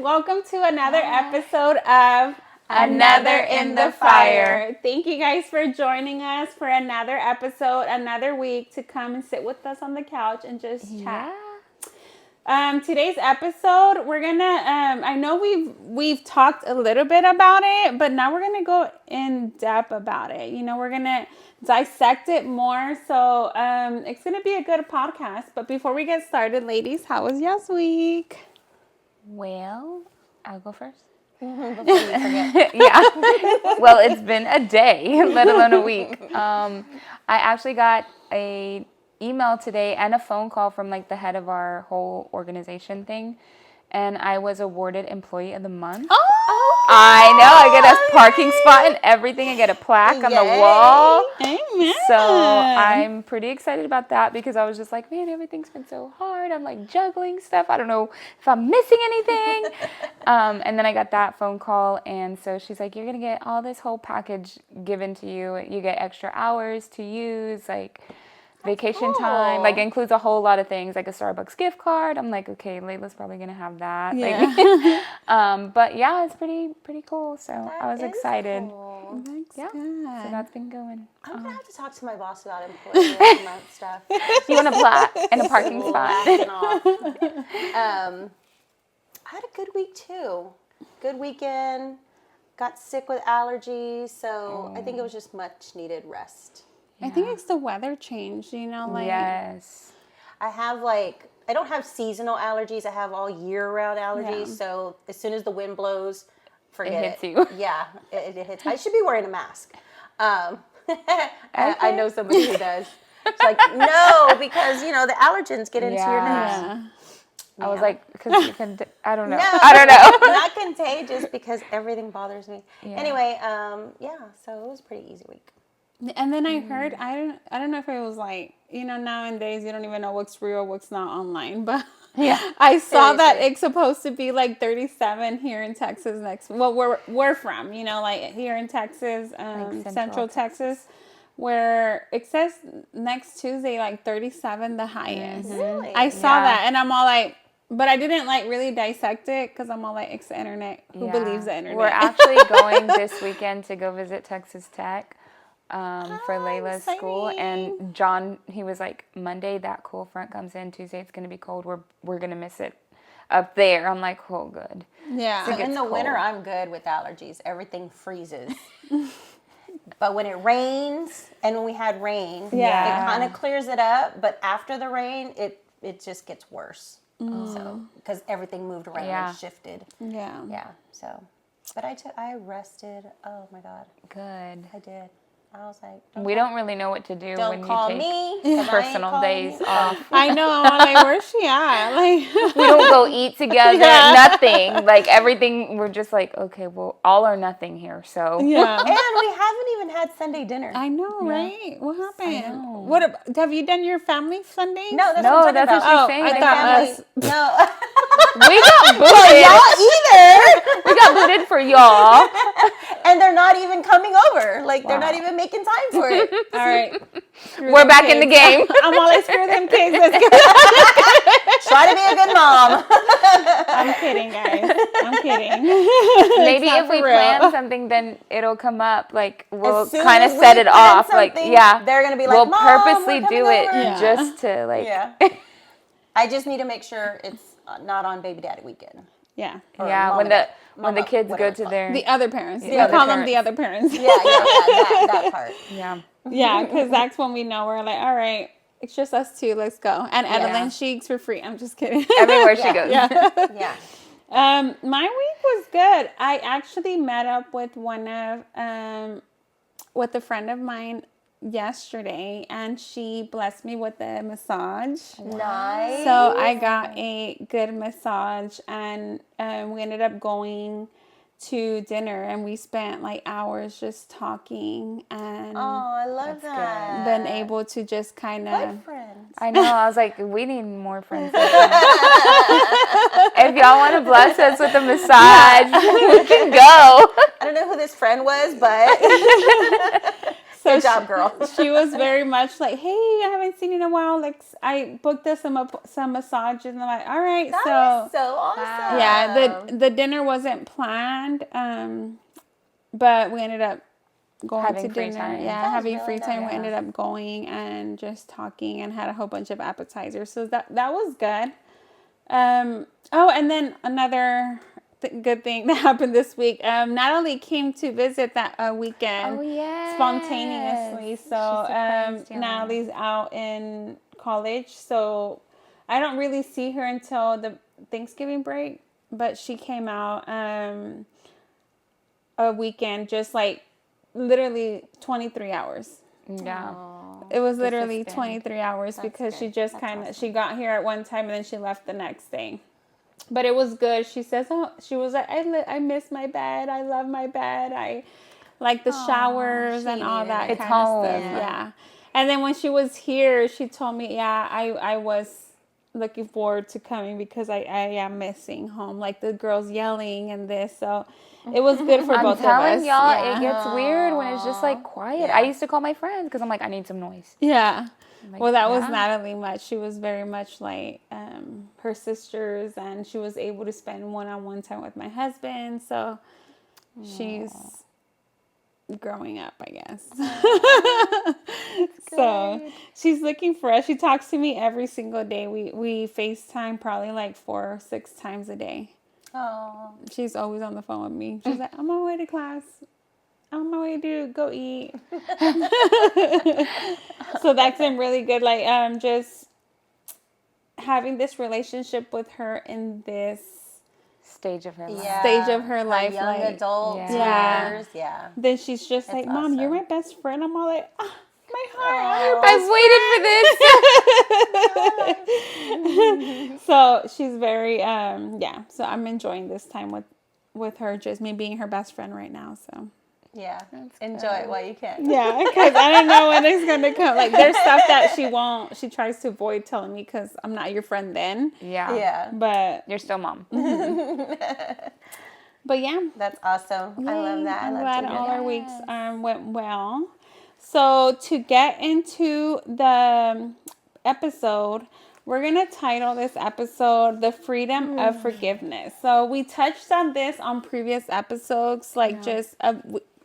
Welcome to another episode of Another in the Fire. Thank you guys for joining us for another episode, another week to come and sit with us on the couch and just chat. Today's episode, we're gonna. I know we've talked a little bit about it, but now we're gonna go in depth about it. You know, we're gonna dissect it more. So it's gonna be a good podcast. But before we get started, ladies, how was y'all's week? Well, I'll go first. Before you forget. Yeah. Well, it's been a day, let alone a week. I actually got a email today and a phone call from like the head of our whole organization thing, and I was awarded Employee of the Month. Oh, I know. I get a parking spot and everything. I get a plaque on the wall. Amen. So I'm pretty excited about that because I was just like, man, everything's been so hard. I'm like juggling stuff. I don't know if I'm missing anything. And then I got that phone call, and so she's like, you're gonna get all this whole package given to you. You get extra hours to use, like vacation time, like includes a whole lot of things, like a Starbucks gift card. I'm like, okay, Layla's probably gonna have that. Yeah. Like, but yeah, it's pretty cool. So That I was is excited. Cool. Yeah, so that's been going. I'm gonna have to talk to my boss about employee of the month stuff. You want a plaque and a parking spot? Laughing off. I had a good week too. Good weekend. Got sick with allergies, so I think it was just much needed rest. I think it's the weather change, you know, like Yes. I don't have seasonal allergies. I have all year round allergies. Yeah. So as soon as the wind blows, forget hits you. Yeah, it hits. I should be wearing a mask. I know somebody who does. It's like, no, because, you know, the allergens get into your nose. yeah. I was like, because you can, I don't know. No, I don't know. not contagious because everything bothers me. Yeah. Anyway, so it was a pretty easy week. And then I heard, I don't know if it was like, you know, nowadays you don't even know what's real, what's not online, but Yeah. I saw that Seriously. it's supposed to be like 37 here in Texas next. Well, we're from, you know, like here in Texas, Central Central Texas, where it says next Tuesday like 37 the highest. Really? I saw Yeah. that and I'm all like, but I didn't like really dissect it because I'm all like, it's the internet. Who Yeah. believes the internet? We're actually going this weekend to go visit Texas Tech for Layla's school. exciting. And John, he was like, Monday that cool front comes in. Tuesday it's going to be cold. We're going to miss it up there. I'm like, oh, good. Yeah. So in gets the winter, cold. I'm good with allergies. Everything freezes. But when it rains, and when we had rain, Yeah. it kind of clears it up. But after the rain, it just gets worse. So because everything moved around Yeah. and shifted. Yeah. Yeah. So, but I rested. Oh my God, Good. I did. I was like, We don't really know what to do don't when call you take me. 'cause I ain't personal calling days you. off. I know. I'm like, where's she at? Like, We don't go eat together, Yeah. nothing. Like everything, we're just like, okay, well, all or nothing here. So yeah. And we haven't even had Sunday dinner. I know, right? What happened? know. What have you done your family Sunday? No, that's No, what I'm that's talking what about. she's saying. I My thought Family- us. No. we got booted. Y'all either. We got booted for y'all. And they're not even coming over. Like, they're not even making time for it. All right. Screw We're them back in the kids. game. I'm all like, screw them kids. Let's go. Try to be a good mom. I'm kidding, guys. I'm kidding. Maybe It's not if we for real. plan something, then it'll come up. Like we'll As soon kind of as set we it plan off. Like something, yeah, they're gonna be like, we'll "Mom, purposely we're do coming it over." Yeah. just to like. Yeah. I just need to make sure it's not on baby daddy weekend. Yeah. Or Yeah, mom when and the dad. when the Mama, kids whatever go it's to called. their The other parents. The We other call them the parents. other parents. Yeah, that part. yeah. Yeah, because that's when we know we're like, all right, it's just us two. Let's go. And Edelyn, she eats for free. I'm just kidding. Everywhere she Yeah. goes. Yeah. Yeah. My week was good. I actually met up with with a friend of mine yesterday, and she blessed me with a massage. Nice. So I got a good massage, and we ended up going to dinner, and we spent like hours just talking and Oh, I love that. been able to just kind of. What friends? I know. I was like, we need more friends. Like that. If y'all want to bless us with a massage, we can go. I don't know who this friend was, but Good job, girl. She was very much like, hey, I haven't seen you in a while. Like, I booked us some massages. And I'm like, all right. That So, is so awesome. yeah, the dinner wasn't planned, but we ended up going Having to free dinner. time. Yeah, That's having really free time. We nice. ended up going and just talking and had a whole bunch of appetizers. So that was good. And then another good thing that happened this week. Natalie came to visit that weekend. Oh, yes. Spontaneously. She So surprised you. Natalie's out in college, so I don't really see her until the Thanksgiving break. But she came out a weekend, just like literally 23 hours. Yeah. It was literally Consistent. 23 hours because she good. just she got here at one time and then she left the next day. But it was good. She says, she was like, I miss my bed. I love my bed. I like the showers she and all needed that it. It's kind of home. stuff. Yeah. And then when she was here, she told me, yeah, I was looking forward to coming because I am missing home. Like the girls yelling and this. So it was good for I'm both of us. telling y'all, Yeah. it gets weird when it's just like quiet. Yeah. I used to call my friends because I'm like, I need some noise. Yeah. Like, Well, that was yeah. Natalie much. She was very much like her sisters, and she was able to spend one-on-one time with my husband. So she's growing up, I guess. So she's looking for us. She talks to me every single day. We FaceTime probably like 4 or 6 times a day. Oh, She's always on the phone with me. She's like, I'm on my way to class. I'm on my way to go eat. So that's been really good. Like, just having this relationship with her in this Stage of her life. yeah. stage of her life, young like, adult yeah. years. Yeah. Then she's just like, Mom, you're awesome. my best friend. I'm all like, oh, my heart, I'm her best friend. So she's very, yeah. So I'm enjoying this time with her, just me being her best friend right now. So Yeah. Enjoy it while you can. yeah, because I don't know when it's gonna come. Like there's stuff that she tries to avoid telling me because I'm not your friend then. Yeah. Yeah. But You're still mom. yeah. That's awesome. I love that. I'm I love glad to hear all that. our weeks went well. So to get into the episode, we're going to title this episode The Freedom of Forgiveness. So we touched on this on previous episodes, like just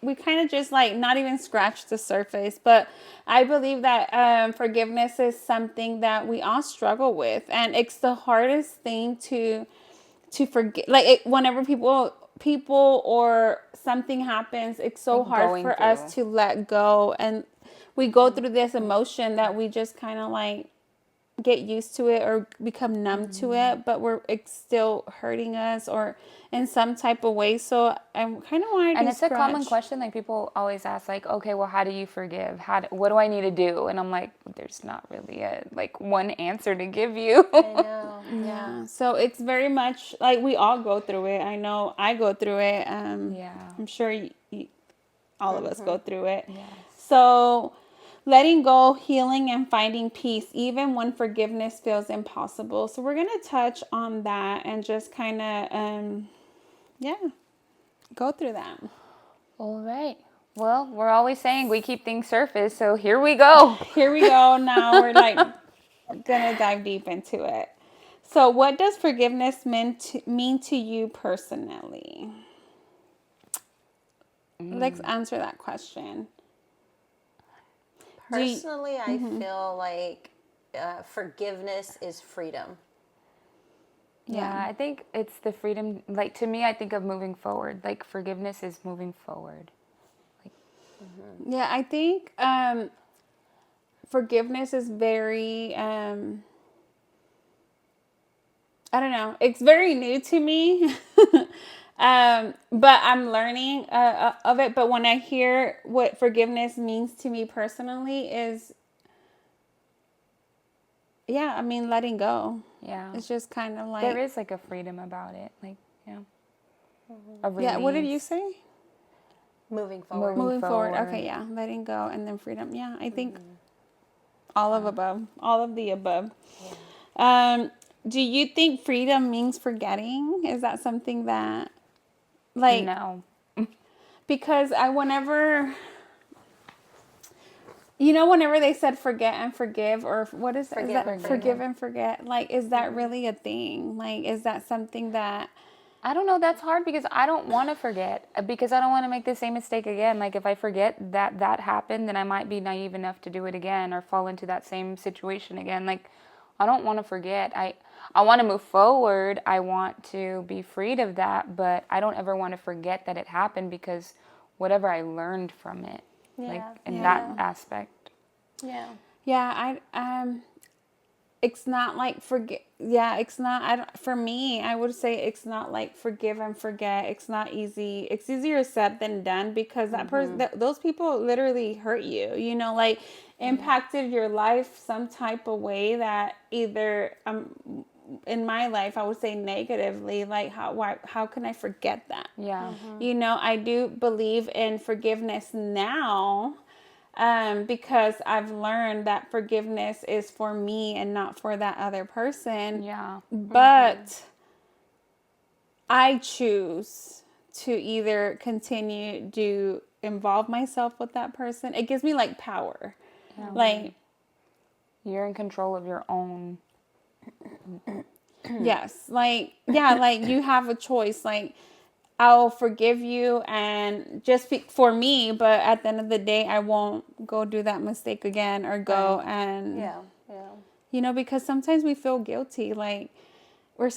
we kind of just like not even scratched the surface, but I believe that forgiveness is something that we all struggle with, and it's the hardest thing to forget. Like whenever people or something happens, it's so Like hard going for through. us to let go, and we go through this emotion that we just kind of like get used to it or become numb to it, but it's still hurting us or in some type of way. So I kind of wanted to And it's a common scratch. question. Like people always ask, like, okay, well, how do you forgive? What do I need to do? And I'm like, there's not really one answer to give you. I know. Yeah. So it's very much like we all go through it. I know I go through it. Yeah. I'm sure all of us go through it. Yes. So letting go, healing, and finding peace, even when forgiveness feels impossible. So we're going to touch on that and just kind of, go through that. All right. Well, we're always saying we keep things surface, so here we go. Here we go. Now we're like going to dive deep into it. So what does forgiveness mean to you personally? Let's answer that question. Personally, I feel like forgiveness is freedom. Yeah, I think it's the freedom. Like to me, I think of moving forward. Like forgiveness is moving forward. Yeah, I think forgiveness is very, I don't know, it's very new to me, but I'm learning of it. But when I hear what forgiveness means to me personally is, letting go. Yeah. It's just kind of like... There is like a freedom about it. Like, yeah. A Yeah, what did you release. say? Moving forward. Moving forward. forward. Okay, yeah. Letting go and then freedom. Yeah, I think all of the above. Yeah. Do you think freedom means forgetting? Is that something that, like... No. Because You know, whenever they said forget and forgive, or what is Forget that? and Forgive forget. and forget. Like, is that really a thing? Like, is that something that? I don't know. That's hard because I don't want to forget, because I don't want to make the same mistake again. Like if I forget that happened, then I might be naive enough to do it again or fall into that same situation again. Like I don't want to forget. I want to move forward. I want to be freed of that, but I don't ever want to forget that it happened, because whatever I learned from it, like in that aspect. Yeah. Yeah, it's not like forget. Yeah, it's not. I don't, for me, I would say it's not like forgive and forget. It's not easy. It's easier said than done, because that person, those people literally hurt you. You know, like impacted your life some type of way that either in my life I would say negatively. Like how can I forget that? Yeah. You know, I do believe in forgiveness now. Because I've learned that forgiveness is for me and not for that other person. Yeah. But I choose to either continue to involve myself with that person. It gives me like power. Yeah. Like, You're in control of your own. yes. Like, yeah, like you have a choice. Like, I'll forgive you and just for me, but at the end of the day, I won't go do that mistake again or go and, Yeah. you know, because sometimes we feel guilty. Like we're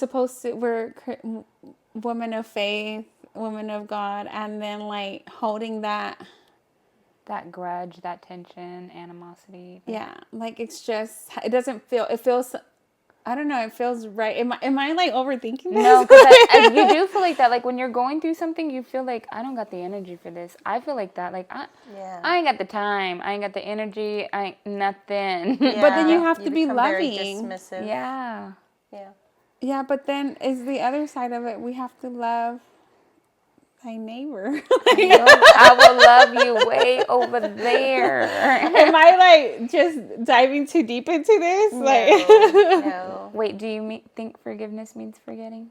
women of faith, women of God, and then like holding that. That grudge, that tension, animosity. Yeah. Like it doesn't feel, it feels, I don't know. It feels right. Am I like overthinking this? No, because you do feel like that. Like when you're going through something, you feel like I don't got the energy for this. I feel like that. Like I ain't got the time. I ain't got the energy. I ain't nothing. Yeah. But then you have to be become very loving. dismissive. Yeah. Yeah. Yeah, but then is the other side of it. We have to love thy neighbor. I will love you way over there. Am I like just diving too deep into this? Like, No. Wait, do you think forgiveness means forgetting?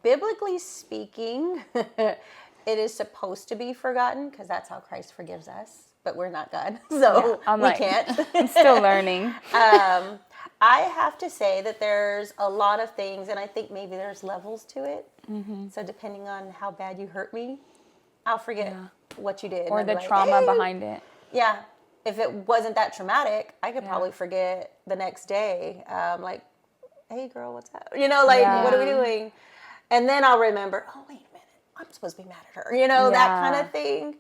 Biblically speaking, it is supposed to be forgotten because that's how Christ forgives us. But we're not God, so we can't. I'm still learning. I have to say that there's a lot of things, and I think maybe there's levels to it. Mm-hmm. So depending on how bad you hurt me, I'll forget what you did. Or the like, trauma behind it. Yeah. If it wasn't that traumatic, I could probably forget the next day. Like, hey, girl, what's up? You know, like, what are we doing? And then I'll remember, oh, wait a minute, I'm supposed to be mad at her. You know, that kind of thing.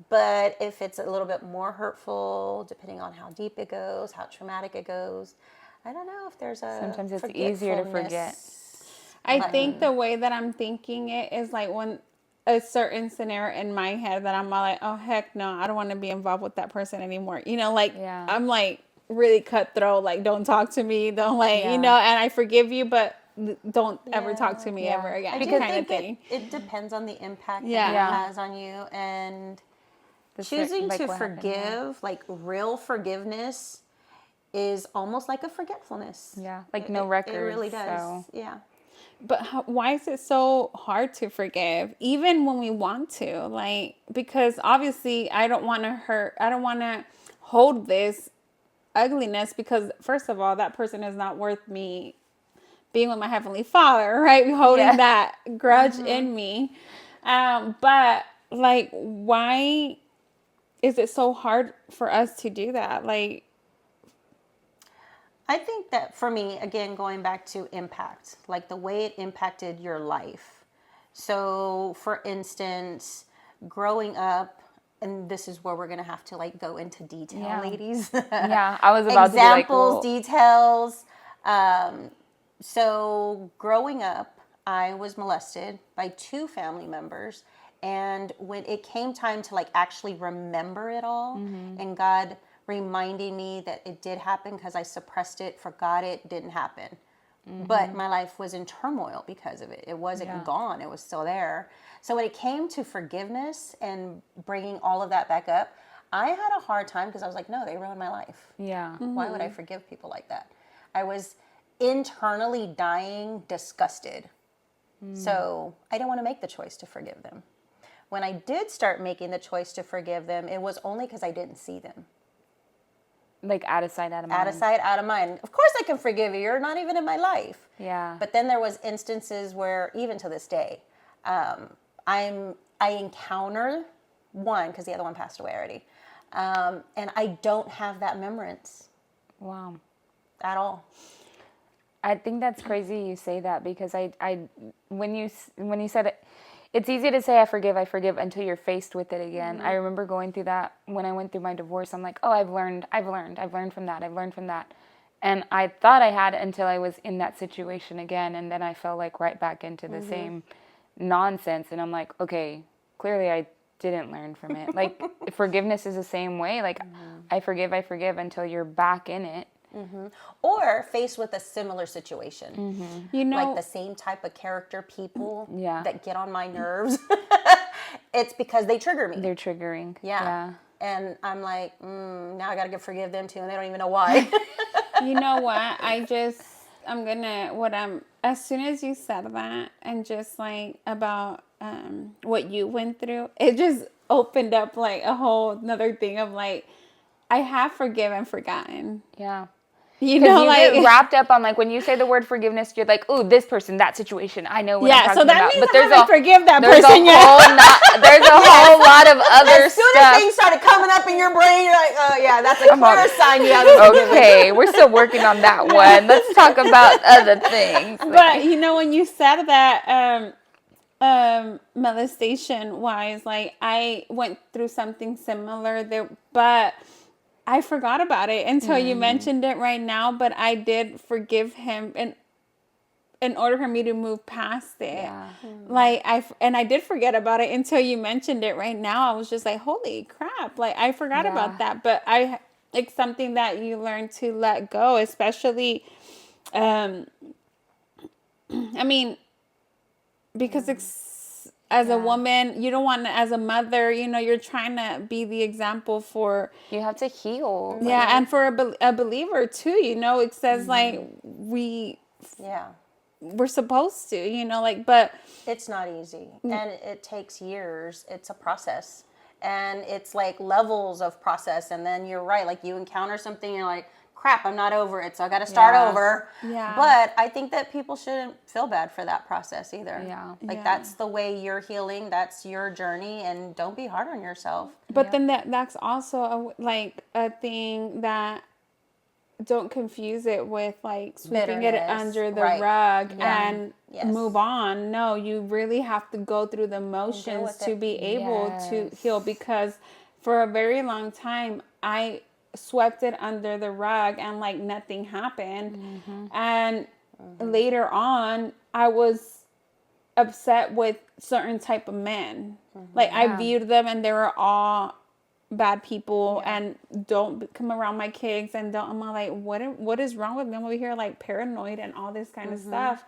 But if it's a little bit more hurtful, depending on how deep it goes, how traumatic it goes, I don't know if there's a Sometimes it's easier to forget. I think the way that I'm thinking it is like when a certain scenario in my head that I'm like, oh heck no, I don't want to be involved with that person anymore. You know, like I'm like really cutthroat, like don't talk to me, don't like you know, and I forgive you, but don't ever talk to me ever again. I do kind of think thing. it depends on the impact that Yeah. it has on you, and choosing to forgive, like real forgiveness, is almost like a forgetfulness. Yeah, like no records. It really does. So. Yeah. But why is it so hard to forgive, even when we want to? Like, because obviously I don't want to hurt. I don't want to hold this ugliness because, first of all, that person is not worth me being with my Heavenly Father, right? Holding that grudge in me. But, like, why is it so hard for us to do that? Like, I think that for me, again, going back to impact, like the way it impacted your life. So, for instance, growing up, and this is where we're going to have to like go into detail, ladies. Yeah, I was about examples, to be like, details. So, growing up, I was molested by 2 family members. And when it came time to like actually remember it all, and God reminding me that it did happen because I suppressed it, forgot it, didn't happen. But my life was in turmoil because of it. It wasn't gone. It was still there. So when it came to forgiveness and bringing all of that back up, I had a hard time because I was like, no, they ruined my life. yeah. Why would I forgive people like that? I was internally dying, disgusted. So I didn't want to make the choice to forgive them. when I did start making the choice to forgive them, it was only because I didn't see them. Like out of sight, out of mind. Out of sight, out of mind. Of course I can forgive you. You're not even in my life. Yeah. But then there was instances where, even to this day, I encounter one, because the other one passed away already, and I don't have that remembrance. Wow. At all. I think that's crazy you say that, because when you said it, it's easy to say I forgive until you're faced with it again. I remember going through that when I went through my divorce. I'm like, oh, I've learned from that. And I thought I had until I was in that situation again, and then I fell like right back into the same nonsense. And I'm like, okay, clearly I didn't learn from it. Like forgiveness is the same way. Like I forgive until you're back in it. Or faced with a similar situation. You know, like the same type of character people Yeah. that get on my nerves. It's because they trigger me. They're triggering. Yeah. And I'm like, now I got to forgive them too, and they don't even know why. you know what? As soon as you said that, and just like about what you went through, it just opened up like a whole another thing of like, I have forgiven, forgotten. Yeah. You Because know, you like get wrapped up on like when you say the word forgiveness, you're like, ooh, this person, that situation. I know what I'm yeah. talking So that about. means But I haven't forgive that there's person a yet. there's a whole lot of other As soon stuff. as things started coming up in your brain, you're like, oh yeah, that's a clear sign you haven't forgiven. Okay, we're still working on that one. Let's talk about other things. But you know, when you said that, molestation wise, like I went through something similar there, but I forgot about it until you mentioned it right now. But I did forgive him, and in order for me to move past it, Yeah. like I did forget about it until you mentioned it right now. I was just like, holy crap! Like I forgot about that, but it's something that you learn to let go, especially, I mean, because as a woman, you don't want to, as a mother, you know, you're trying to be the example for, You have to heal. yeah, and for a believer too, you know, it says like Yeah. we're supposed to, you know, like, but It's not easy, and it takes years. It's a process, and it's like levels of process. And then you're right, like you encounter something, you're like, crap, I'm not over it, so I got to start over. Yeah. But I think that people shouldn't feel bad for that process either. Yeah. Like that's the way you're healing. That's your journey, and don't be hard on yourself. But then that's also a thing that don't confuse it with like sweeping it Bitterness, under the right. rug Yeah. and Yes. move on. No, you really have to go through the motions with to it. be able to Yes. heal, because for a very long time I swept it under the rug and like nothing happened. And later on I was upset with certain type of men. Like I viewed them and they were all bad people and don't come around my kids, and don't, I'm like, what is wrong with me? I'm over here like paranoid and all this kind of stuff.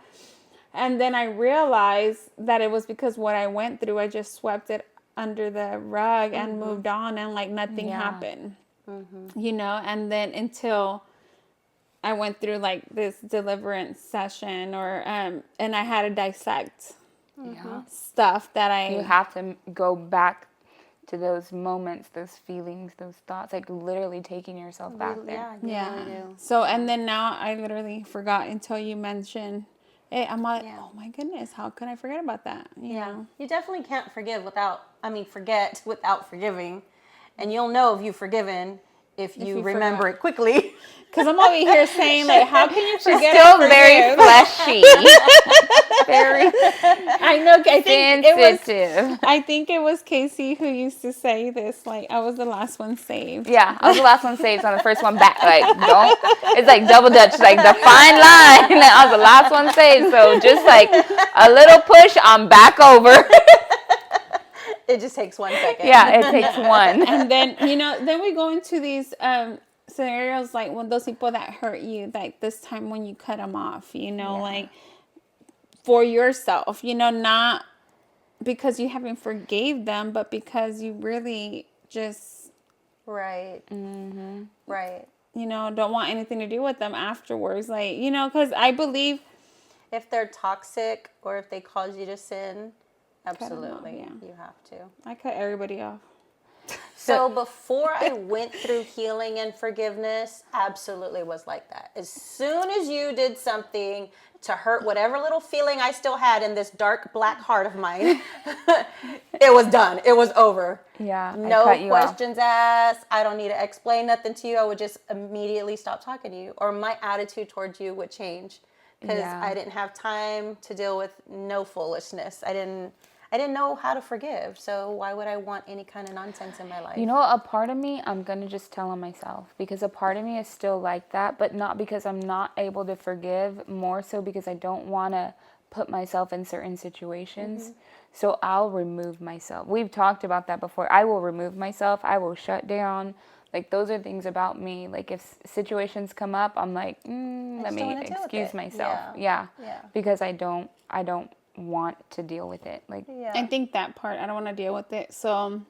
And then I realized that it was because what I went through, I just swept it under the rug and moved on, and like nothing happened. You know, and then until I went through like this deliverance session, or and I had to dissect stuff that You have to go back to those moments, those feelings, those thoughts, like literally taking yourself back there. Yeah, you really do. So, and then now I literally forgot until you mentioned it. I'm like, oh my goodness, how could I forget about that? You know? You definitely can't forget without forgiving. And you'll know if you've forgiven if you remember it quickly. Because I'm over here saying, like, how can you forget? Still very fleshy. Very I know. sensitive. I think it was Casey who used to say this. Like, I was the last one saved. Yeah, I was the last one saved, so I'm the first one back. Like, don't. It's like double dutch, like the fine line. I was the last one saved, so just like a little push, I'm back over. It just takes 1 second. Yeah, it takes one. And then, you know, then we go into these scenarios like when those people that hurt you, like this time when you cut them off, you know, like for yourself, you know, not because you haven't forgave them, but because you really just Right. Right. you know, don't want anything to do with them afterwards. Like, you know, because I believe If they're toxic or if they cause you to sin, Absolutely. Yeah. You have to. I cut everybody off. So before I went through healing and forgiveness, absolutely was like that. As soon as you did something to hurt whatever little feeling I still had in this dark black heart of mine, it was done. It was over. Yeah, I No cut you off. questions asked. I don't need to explain nothing to you. I would just immediately stop talking to you, or my attitude towards you would change because Yeah. I didn't have time to deal with no foolishness. I didn't know how to forgive. So why would I want any kind of nonsense in my life? You know, a part of me, I'm going to just tell on myself because a part of me is still like that, but not because I'm not able to forgive, more so because I don't want to put myself in certain situations. So I'll remove myself. We've talked about that before. I will remove myself. I will shut down. Like, those are things about me. Like, if situations come up, I'm like, let don't me wanna deal with excuse it. myself. Yeah. Because I don't want to deal with it. Like, I think that part, I don't want to deal with it. So,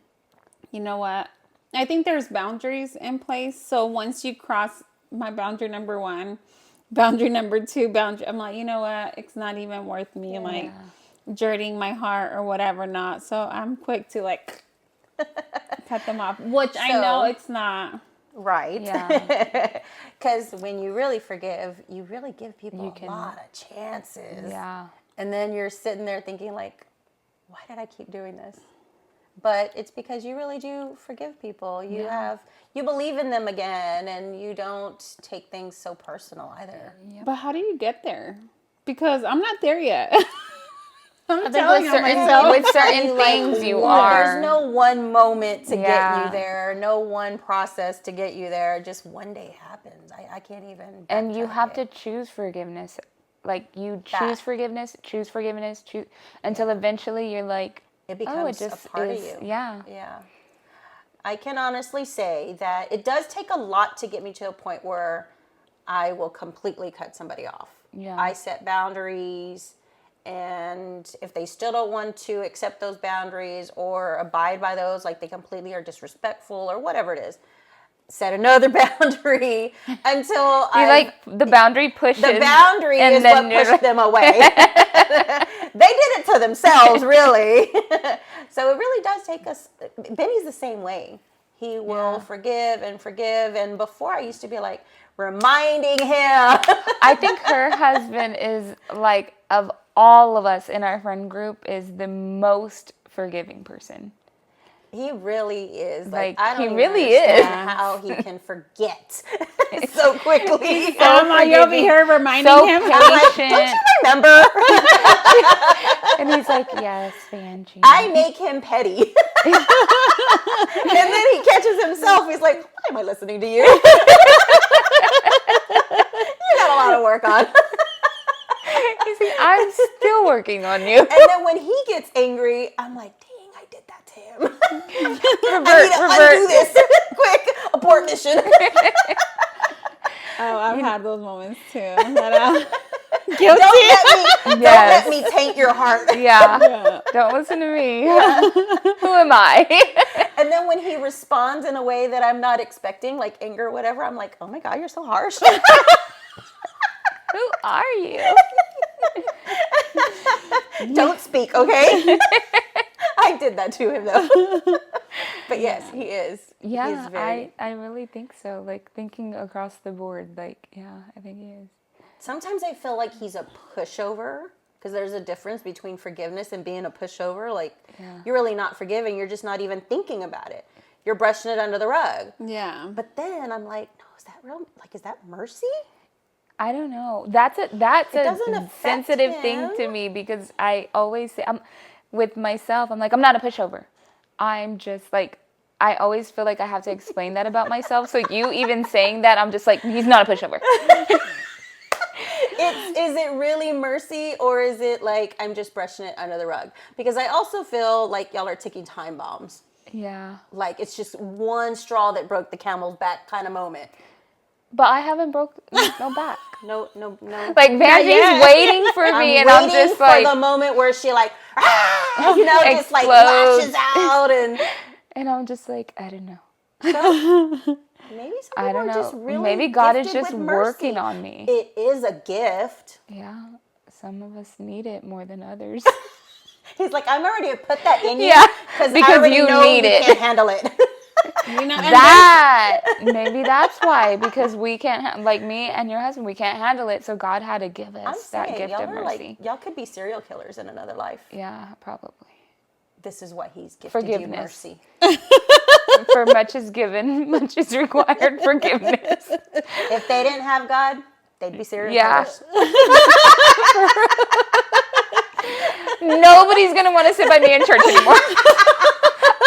you know what? I think there's boundaries in place. So once you cross my boundary number 1, boundary number 2, I'm like, you know what? It's not even worth me like dirtying my heart or whatever not. So I'm quick to like cut them off, which I know it's not. Right. Yeah. Because when you really forgive, you really give people a lot of chances. yeah. And then you're sitting there thinking like, why did I keep doing this? But it's because you really do forgive people. You believe in them again, and you don't take things so personal either. But how do you get there? Because I'm not there yet. I'm I think telling with on myself. with certain things you Well, are. There's no one moment to get Yeah. you there, no one process to get you there. Just one day happens. I can't even. And you backtrack have it. to choose forgiveness. Like, you choose forgiveness, until eventually you're like, It becomes just a part is. of you. Yeah. Yeah. I can honestly say that it does take a lot to get me to a point where I will completely cut somebody off. Yeah. I set boundaries, and if they still don't want to accept those boundaries or abide by those, like they completely are disrespectful or whatever it is, set another boundary until The boundary pushes. the boundary and is then what you're pushed like- them away. They did it to themselves, really. So it really does take us. Benny's the same way. He will forgive, and before I used to be like reminding him. I think her husband is, like, of all of us in our friend group, is the most forgiving person. He really is. Like, I don't he even really understand is. how he can forget so quickly. You'll be here reminding So him. patient. Don't you remember? And he's like, yes, Vanjie. I make him petty. And then he catches himself. He's like, why am I listening to you? You got a lot of work on. He's like, I'm still working on you. And then when he gets angry, I'm like, dang, I did that to him. I need to undo this. Quick, abort mission. Oh, I've had those moments too. Guilty. Don't let me taint your heart. Yeah. Don't listen to me. Who am I? And then when he responds in a way that I'm not expecting, like anger or whatever, I'm like, oh my God, you're so harsh. Who are you? Don't speak, okay? I did that to him though. But yes, he is. Yeah, He's very... I really think so. Like, thinking across the board, like, yeah, I think he is. Sometimes I feel like he's a pushover, because there's a difference between forgiveness and being a pushover. Like, you're really not forgiving. You're just not even thinking about it. You're brushing it under the rug. Yeah. But then I'm like, no, is that real? Like, is that mercy? I don't know. That's a doesn't affect sensitive him. thing to me, because I always say, with myself, I'm like, I'm not a pushover. I'm just like, I always feel like I have to explain that about myself. So you even saying that, I'm just like, he's not a pushover. Is it really mercy, or is it like I'm just brushing it under the rug? Because I also feel like y'all are ticking time bombs. Yeah. Like it's just one straw that broke the camel's back kind of moment. But I haven't broke no back. No. Like, Vanjie's waiting for me, and I'm just like, for the moment where she like, just like explodes. lashes out, and I'm just like, I don't know. maybe some I people don't are know. just really Maybe God is gifted just with mercy. working on me. It is a gift. Yeah, some of us need it more than others. He's like, I'm already put that in you Yeah, because because I already you know need you it. can't handle it. You know, and That maybe that's why, because we can't like me and your husband, we can't handle it. So God had to give I'm us that saying, gift y'all of are mercy. like, y'all could be serial killers in another life. Yeah, probably. This is what he's gifted Forgiveness. you, mercy. For much is given, much is required. Forgiveness. If they didn't have God, they'd be serial Yeah. killers. Nobody's gonna want to sit by me in church anymore.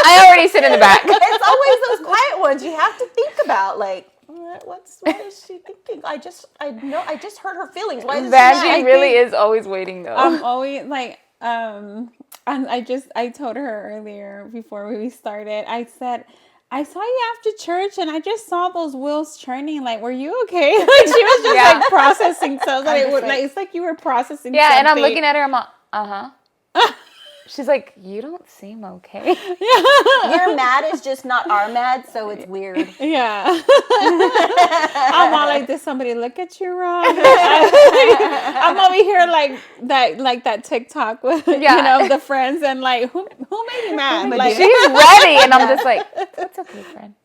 I already sit in the back. It's always those quiet ones you have to think about, like, what is she thinking? I just hurt her feelings. Why is she Vanjie mad? really is always waiting though. I'm always like, and I told her earlier before we started, I said, I saw you after church and I just saw those wheels turning. Like, were you okay? Like, she was just Yeah. like processing something. I'm just Like, like- it's like you were processing Yeah, something. and I'm looking at her. I'm like, She's like, you don't seem okay. Your mad is just not our mad, so it's weird. Yeah. I'm all like, did somebody look at you wrong? I'm over here like that TikTok with the friends and like who made you mad? Like, She's ready, and I'm just like, it's okay, friend.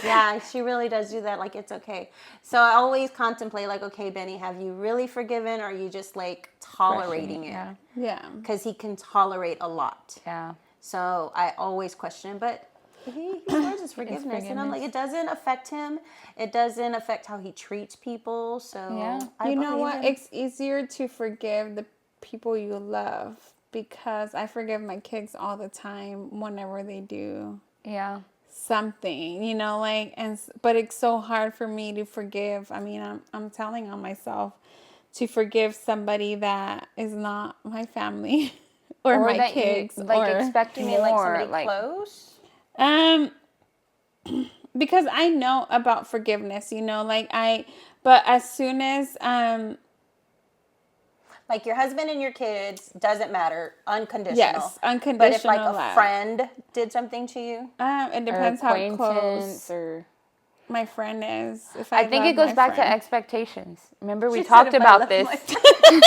Yeah, she really does do that. Like, it's okay. So I always contemplate, like, okay, Benny, have you really forgiven, or are you just like tolerating it? Yeah. yeah. Because he can tolerate a lot. Yeah. So I always question him, but he swears it's forgiveness. And I'm like, it doesn't affect him. It doesn't affect how he treats people. So Yeah. I You know believe what? him. It's easier to forgive the people you love because I forgive my kids all the time whenever they do Yeah. something, but it's so hard for me to forgive. I mean, I'm telling on myself to forgive somebody that is not my family or my that kids you, like, or expect You mean like more. somebody close? because I know about forgiveness, but as soon as Like your husband and your kids, doesn't matter, unconditional. yes, unconditional But if like a love. friend did something to you, It or depends how acquaintance close or my friend is. If I think love it goes my back to friend. expectations. Remember we She said talked if I about love this. my-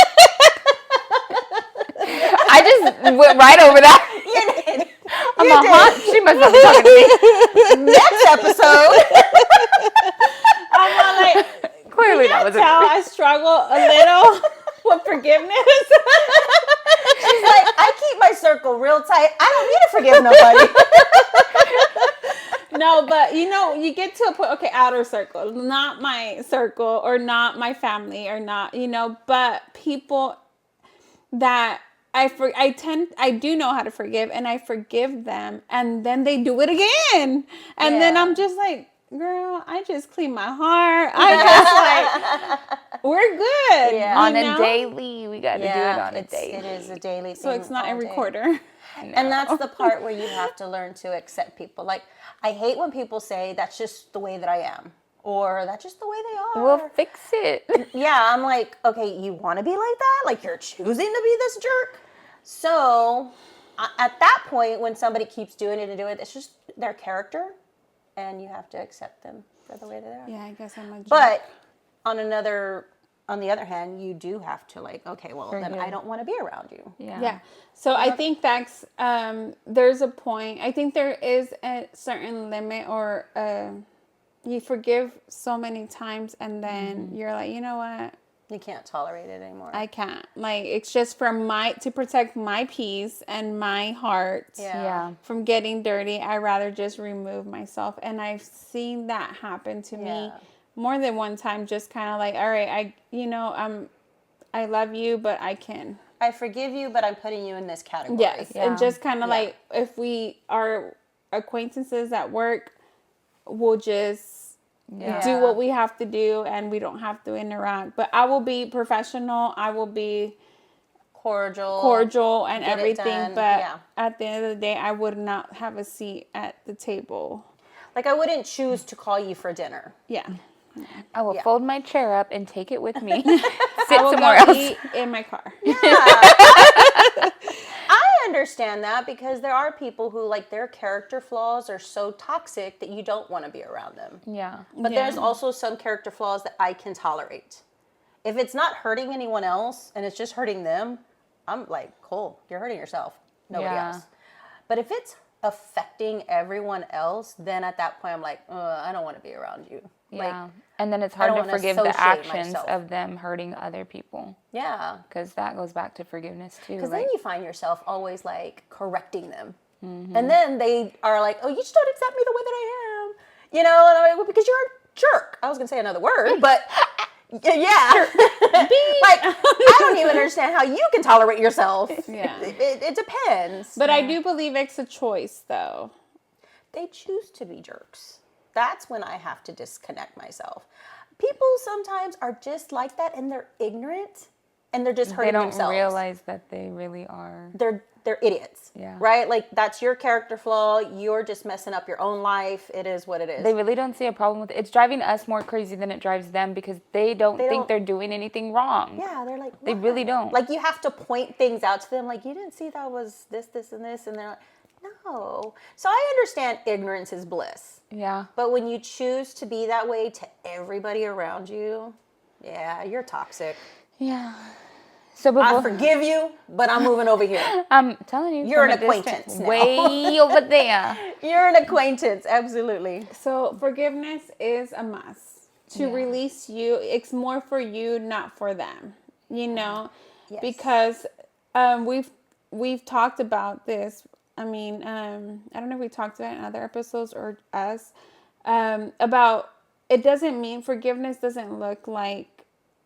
I just went right over that. you did. I'm like, huh? She must not be talking to me. Next episode. I'm all like, Clearly can that you was tell I struggle a little with forgiveness? She's like, I keep my circle real tight. I don't need to forgive nobody. No, but you get to a point, okay, outer circle, not my circle or not my family or not, but people that I do know how to forgive and I forgive them and then they do it again. And then Yeah. I'm just like, girl, I just clean my heart. I just like, we're good. Yeah. On a daily, we got to do it on a It daily. is a daily thing. So it's not all every day. quarter. And that's the part where you have to learn to accept people. Like, I hate when people say that's just the way that I am, or that's just the way they are. We'll fix it. Yeah, I'm like, okay, you want to be like that? Like, you're choosing to be this jerk? So, at that point, when somebody keeps doing it and doing it, it's just their character, and you have to accept them for the way that they are. Yeah, I guess I'm a jerk. But on the other hand, you do have to like, okay, well, then I don't want to be around you. Yeah. So I think that's there's a point. I think there is a certain limit or you forgive so many times and then you're like, you know what? You can't tolerate it anymore. I can't. Like it's just to protect my peace and my heart Yeah. from getting dirty. I'd rather just remove myself. And I've seen that happen to me more than one time. Just kind of like, all right, I love you, but I forgive you, but I'm putting you in this category. yes, Yeah. and just kind of like if we are acquaintances at work, we'll just do what we have to do, and we don't have to interact. But I will be professional. I will be cordial, and get it everything. done. But at the end of the day, I would not have a seat at the table. Like I wouldn't choose to call you for dinner. Yeah, I will fold my chair up and take it with me. I Sit will somewhere go else. eat in my car. I understand that because there are people who like their character flaws are so toxic that you don't want to be around them. Yeah. But there's also some character flaws that I can tolerate. If it's not hurting anyone else and it's just hurting them, I'm like, cool, you're hurting yourself, nobody Yeah. else. But if it's affecting everyone else, then at that point I'm like, I don't want to be around you. Yeah. And then it's I hard don't to wanna forgive the associate actions myself. of them hurting other people. Yeah. Because that goes back to forgiveness too. Because Like, then you find yourself always like correcting them. And then they are like, oh, you just don't accept me the way that I am. You know, and I'm like, well, because you're a jerk. I was going to say another word, but yeah. Like, I don't even understand how you can tolerate yourself. Yeah. It depends. But I do believe it's a choice, though. They choose to be jerks. That's when I have to disconnect myself. People sometimes are just like that, and they're ignorant, and they're just they hurting don't themselves. realize that they really are. They're idiots. Yeah. Right? Like, that's your character flaw. You're just messing up your own life. It is what it is. They really don't see a problem with it. It's driving us more crazy than it drives them because they don't think they're doing anything wrong. Yeah, they're like, They really "Why?" don't. Like, you have to point things out to them. Like, you didn't see that was this, and this. And they're like, no. So I understand ignorance is bliss. Yeah. But when you choose to be that way to everybody around you, yeah, you're toxic. Yeah. So I before, forgive you, but I'm moving over here. I'm telling you, You're from an a distance, acquaintance now. way over there. You're an acquaintance, absolutely. So forgiveness is a must. To release you, it's more for you, not for them. You know, Yes. because we've talked about this. I mean, I don't know if we talked about it in other episodes or us about it doesn't mean forgiveness doesn't look like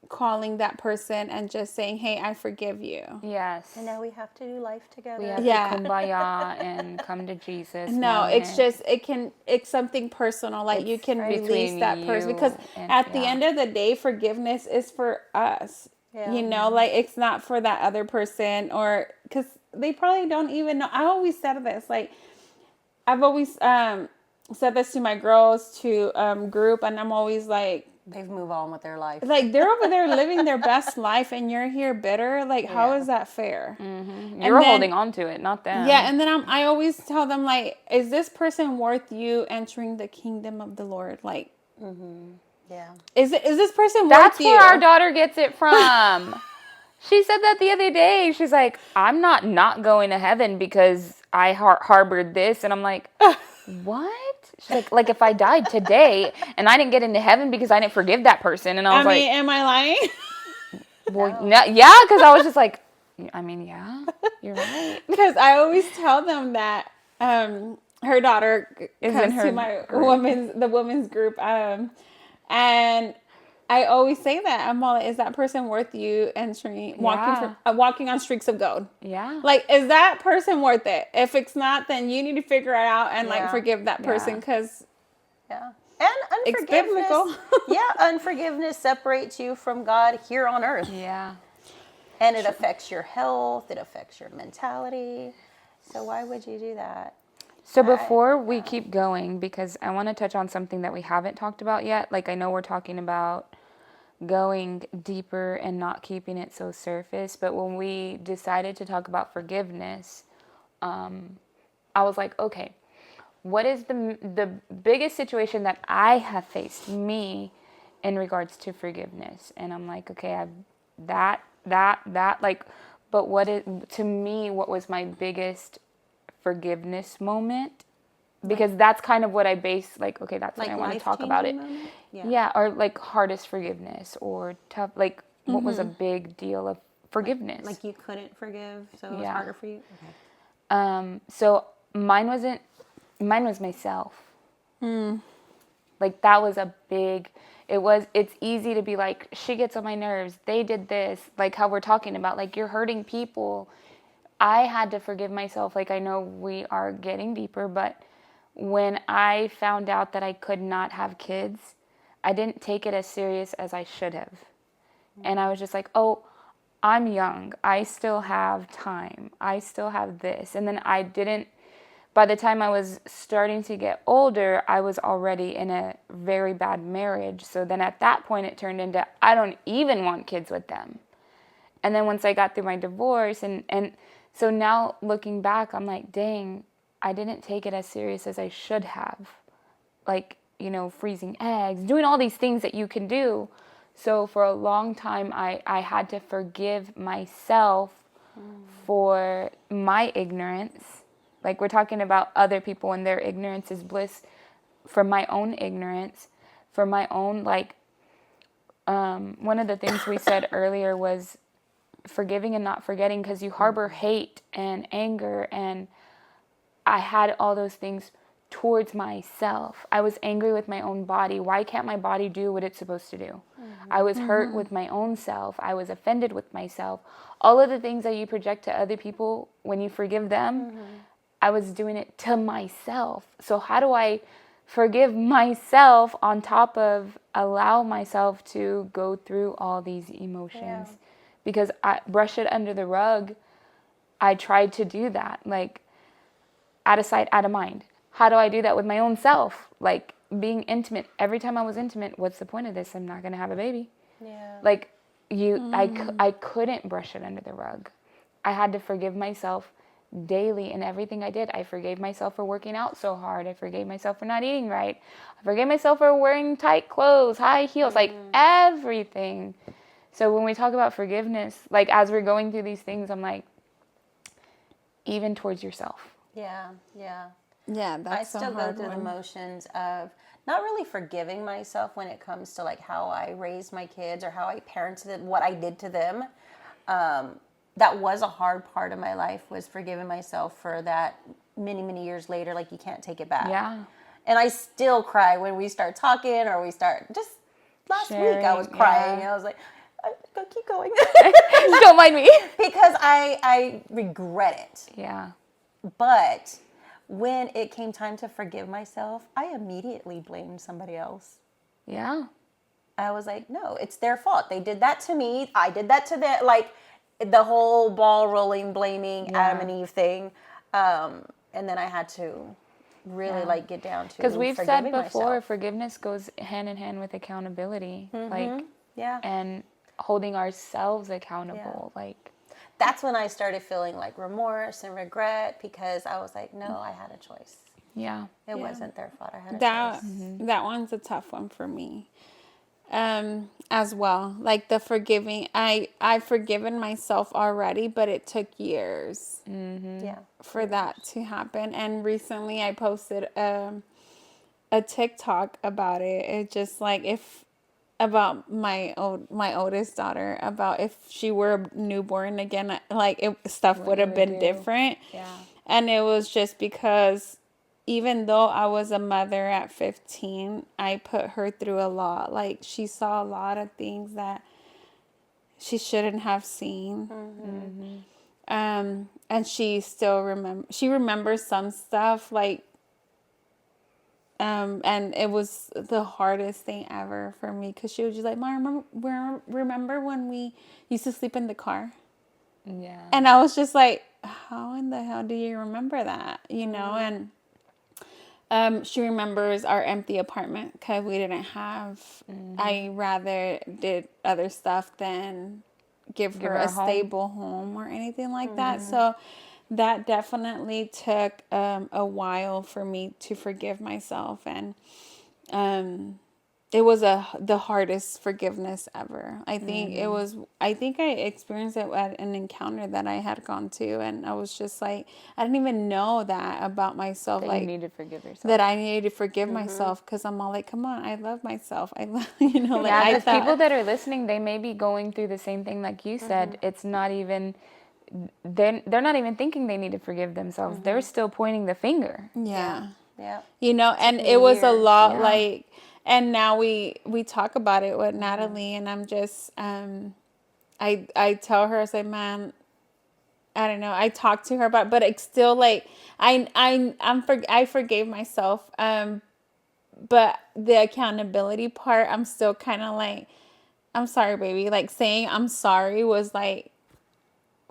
calling that person and just saying, "Hey, I forgive you." Yes. And now we have to do life together. We have Yeah. to kumbaya and come to Jesus. No, it's moment. just it's something personal. Like you can release between that person you because and- at the yeah. end of the day, forgiveness is for us. Yeah. You know, like it's not for that other person or because they probably don't even know. I always said this, like I've always said this to my girls to group, and I'm always like They've moved on with their life. they're over there living their best life, and you're here bitter. Like, how Yeah. is that fair? You're holding on to it, not them. Yeah, and then I always tell them like, is this person worth you entering the kingdom of the Lord? Like, Yeah. is this person That's worth you? where our daughter gets it from. She said that the other day. She's like, I'm not going to heaven because I harbored this. And I'm like, what? She's like if I died today and I didn't get into heaven because I didn't forgive that person. And I was like, am I lying? well, no, yeah, because I was just like, I mean, yeah, you're right. Because I always tell them that her daughter Is comes in her to my group. women's group, and I always say that I'm all, is that person worth you entering walking on streaks of gold? Yeah. Like, is that person worth it? If it's not, then you need to figure it out and like Yeah. forgive that person because Yeah. And It's unforgiveness. biblical. Yeah, unforgiveness separates you from God here on earth. Yeah. And it affects your health, it affects your mentality. So why would you do that? So before we keep going, because I want to touch on something that we haven't talked about yet. Like, I know we're talking about going deeper and not keeping it so surface, but when we decided to talk about forgiveness, I was like, okay, what is the biggest situation that I have faced, me, in regards to forgiveness? And I'm like, okay, I've that, like, but what is, to me, what was my biggest forgiveness moment? Because that's kind of what I base, like, okay, that's when I want to talk about it. Moment? Yeah, or like hardest forgiveness or tough, like what was a big deal of forgiveness? Like you couldn't forgive, so it was Yeah. harder for you? Okay. So mine was myself. Like that was a big, it's easy to be like, she gets on my nerves, they did this, like how we're talking about, like you're hurting people. I had to forgive myself. Like I know we are getting deeper, but when I found out that I could not have kids, I didn't take it as serious as I should have. And I was just like, oh, I'm young. I still have time. I still have this. And then by the time I was starting to get older, I was already in a very bad marriage. So then at that point, it turned into, I don't even want kids with them. And then once I got through my divorce, and so now looking back, I'm like, dang, I didn't take it as serious as I should have. Like, you know, freezing eggs, doing all these things that you can do. So for a long time, I had to forgive myself for my ignorance. Like, we're talking about other people and their ignorance is bliss. For my own ignorance, for my own, like, one of the things we said earlier was forgiving and not forgetting, because you harbor hate and anger, and I had all those things towards myself. I was angry with my own body. Why can't my body do what it's supposed to do? I was hurt with my own self. I was offended with myself. All of the things that you project to other people when you forgive them, I was doing it to myself. So how do I forgive myself on top of allow myself to go through all these emotions? Because I brush it under the rug. I tried to do that, like, out of sight, out of mind. How do I do that with my own self? Like, being intimate. Every time I was intimate, what's the point of this? I'm not going to have a baby. Yeah. Like, I couldn't brush it under the rug. I had to forgive myself daily in everything I did. I forgave myself for working out so hard. I forgave myself for not eating right. I forgave myself for wearing tight clothes, high heels, like everything. So when we talk about forgiveness, like, as we're going through these things, I'm like, even towards yourself. Yeah, yeah. Yeah, that's I still go through the motions of not really forgiving myself when it comes to like how I raised my kids or how I parented them, what I did to them. That was a hard part of my life, was forgiving myself for that many, many years later. Like, you can't take it back. Yeah. And I still cry when we start talking, or we start, just last week I was Sharing, crying. yeah. And I was like, keep going. Don't mind me. Because I regret it. Yeah. But when it came time to forgive myself, I immediately blamed somebody else. Yeah. I was like, no, it's their fault. They did that to me. I did that to them. Like, the whole ball rolling, blaming Adam and Eve thing. And then I had to really like get down to because we've said forgiving before, myself. forgiveness goes hand in hand with accountability, like, Yeah. and holding ourselves accountable. Like, That's when I started feeling like remorse and regret, because I was like, no, I had a choice. yeah. It wasn't their fault. I had a That choice. that one's a tough one for me. As well. Like, the forgiving, I've forgiven myself already, but it took years Yeah. for that to happen. And recently I posted a TikTok about it. It just like, if about my oldest daughter, about if she were a newborn again, like, stuff would have been different. Yeah. And it was just because even though I was a mother at 15, I put her through a lot. Like, she saw a lot of things that she shouldn't have seen. And she still remembers some stuff, like, and it was the hardest thing ever for me, because she was just like, Mom, remember when we used to sleep in the car? Yeah. And I was just like, how in the hell do you remember that? You know, and she remembers our empty apartment, because we didn't have, I rather did other stuff than give her her a a home. stable home or anything like that. So that definitely took a while for me to forgive myself. And it was the hardest forgiveness ever. I think it was, I think I experienced it at an encounter that I had gone to, and I was just like, I didn't even know that about myself, That like, you need to forgive yourself. that I needed to forgive myself, because I'm all like, come on, I love myself. I love, like, Yeah, I because thought, people that are listening, they may be going through the same thing like you said. It's not even, they're not even thinking they need to forgive themselves. They're still pointing the finger. yeah. Yeah. And it was a years. lot, Yeah. like, and now we talk about it with Natalie, and I'm just, I tell her, I say, man, I don't know. I talk to her about, but it's still like, I forgave myself. But the accountability part, I'm still kind of like, I'm sorry, baby. Like, saying I'm sorry was like,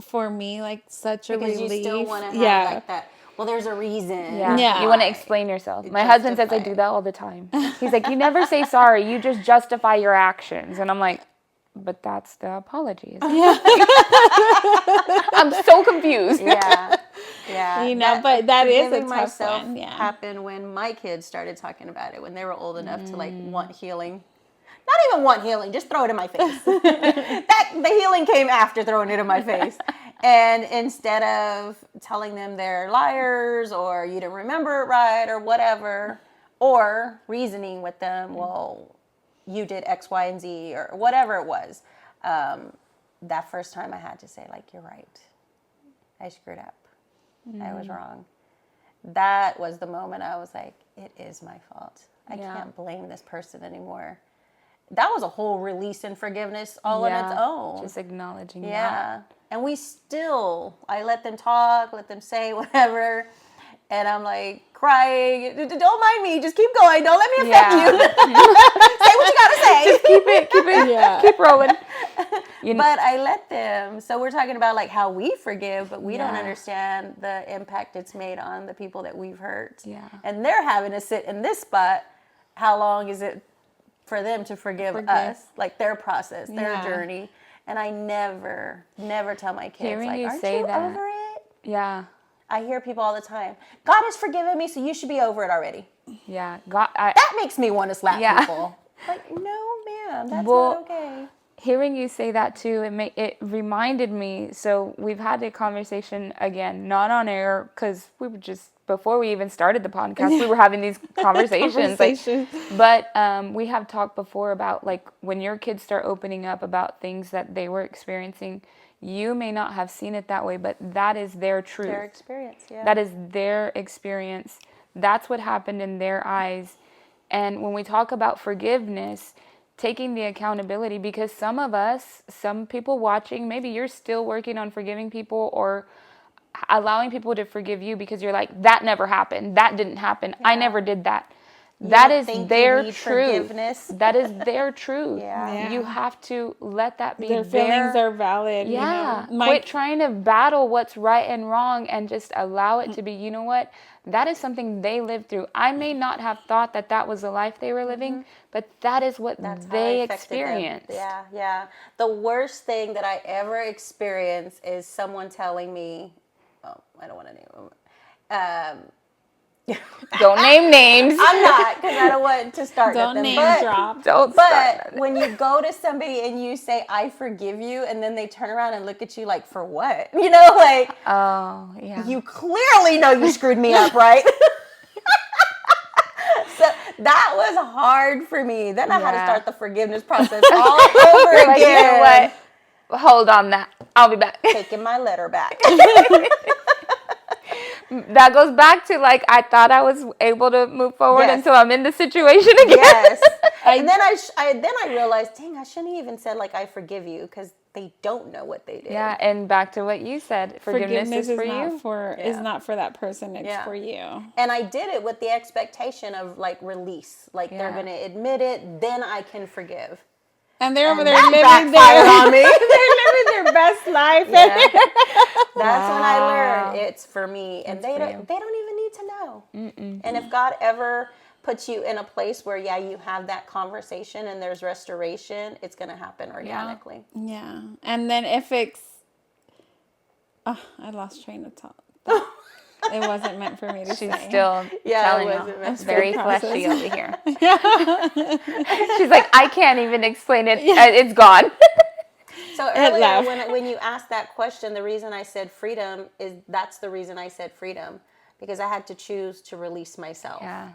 for me, like, such a Because relief. you still want to have Yeah. like that. Well, there's a reason. Yeah. Yeah. You want to explain yourself. My husband says I do that all the time. He's like, you never say sorry. You just justify your actions. And I'm like, but that's the apology. Isn't it? I'm so confused. Yeah. Yeah. But that is a forgiving tough myself one. Yeah. happened when my kids started talking about it, when they were old enough to like want healing. Not even want healing, just throw it in my face. The healing came after throwing it in my face. And instead of telling them they're liars or you didn't remember it right or whatever, or reasoning with them, well, you did X, Y, and Z or whatever it was, that first time I had to say, like, you're right. I screwed up. I was wrong. That was the moment I was like, it is my fault. I can't blame this person anymore. That was a whole release and forgiveness all on its own. Just acknowledging that. Yeah. And I let them talk, let them say whatever. And I'm like crying. Don't mind me. Just keep going. Don't let me affect you. Say what you got to say. Just keep rolling. But I let them. So we're talking about like how we forgive, but we don't understand the impact it's made on the people that we've hurt. Yeah. And they're having to sit in this spot. How long is it for them to forgive us? Like their process, their journey. And I never tell my kids, Hearing like, you aren't say you that. over it? Yeah. I hear people all the time, God has forgiven me, so you should be over it already. Yeah. That makes me want to slap Yeah. people. Like, no, ma'am, that's not okay. Hearing you say that too, it reminded me. So we've had a conversation again, not on air, because we were just before we even started the podcast, we were having these conversations. But we have talked before about like when your kids start opening up about things that they were experiencing. You may not have seen it that way, but that is their truth. Their experience, yeah. That is their experience. That's what happened in their eyes. And when we talk about forgiveness, taking the accountability, because some people watching, maybe you're still working on forgiving people or allowing people to forgive you because you're like, that never happened. That didn't happen. I never did that. That is their truth. That is their truth. You have to let that be their feelings are valid. Yeah. You know? Quit trying to battle what's right and wrong and just allow it to be, you know what? That is something they lived through. I may not have thought that that was the life they were living, but that is what they experienced. Yeah. The worst thing that I ever experienced is someone telling me, I don't want to name them. Don't name names. I'm not, because I don't want to start Don't with them. name drop. But when you go to somebody and you say, I forgive you, and then they turn around and look at you like, for what? You know, like, oh, yeah. You clearly know you screwed me up, right? So that was hard for me. Then I had to start the forgiveness process all over again. Like, you know what? Hold on that. I'll be back. Taking my letter back. That goes back to like I thought I was able to move forward until I'm in the situation again. Yes. And then I realized, dang, I shouldn't even said like I forgive you because they don't know what they did. Yeah, and back to what you said, forgiveness is for you. Is not for that person. It's for you. And I did it with the expectation of like release, like they're going to admit it, then I can forgive. And they're over there living they're living their best life. Yeah. That's when I learned it's for me, and they don't even need to know. And if God ever puts you in a place where you have that conversation and there's restoration, it's going to happen organically. Yeah. And then if it's I lost train of thought. It wasn't meant for me to say. She's still telling you. It's very fleshy over here. She's like, I can't even explain it. It's gone. So earlier when you asked that question, the reason I said freedom that's the reason I said freedom, because I had to choose to release myself. Yeah.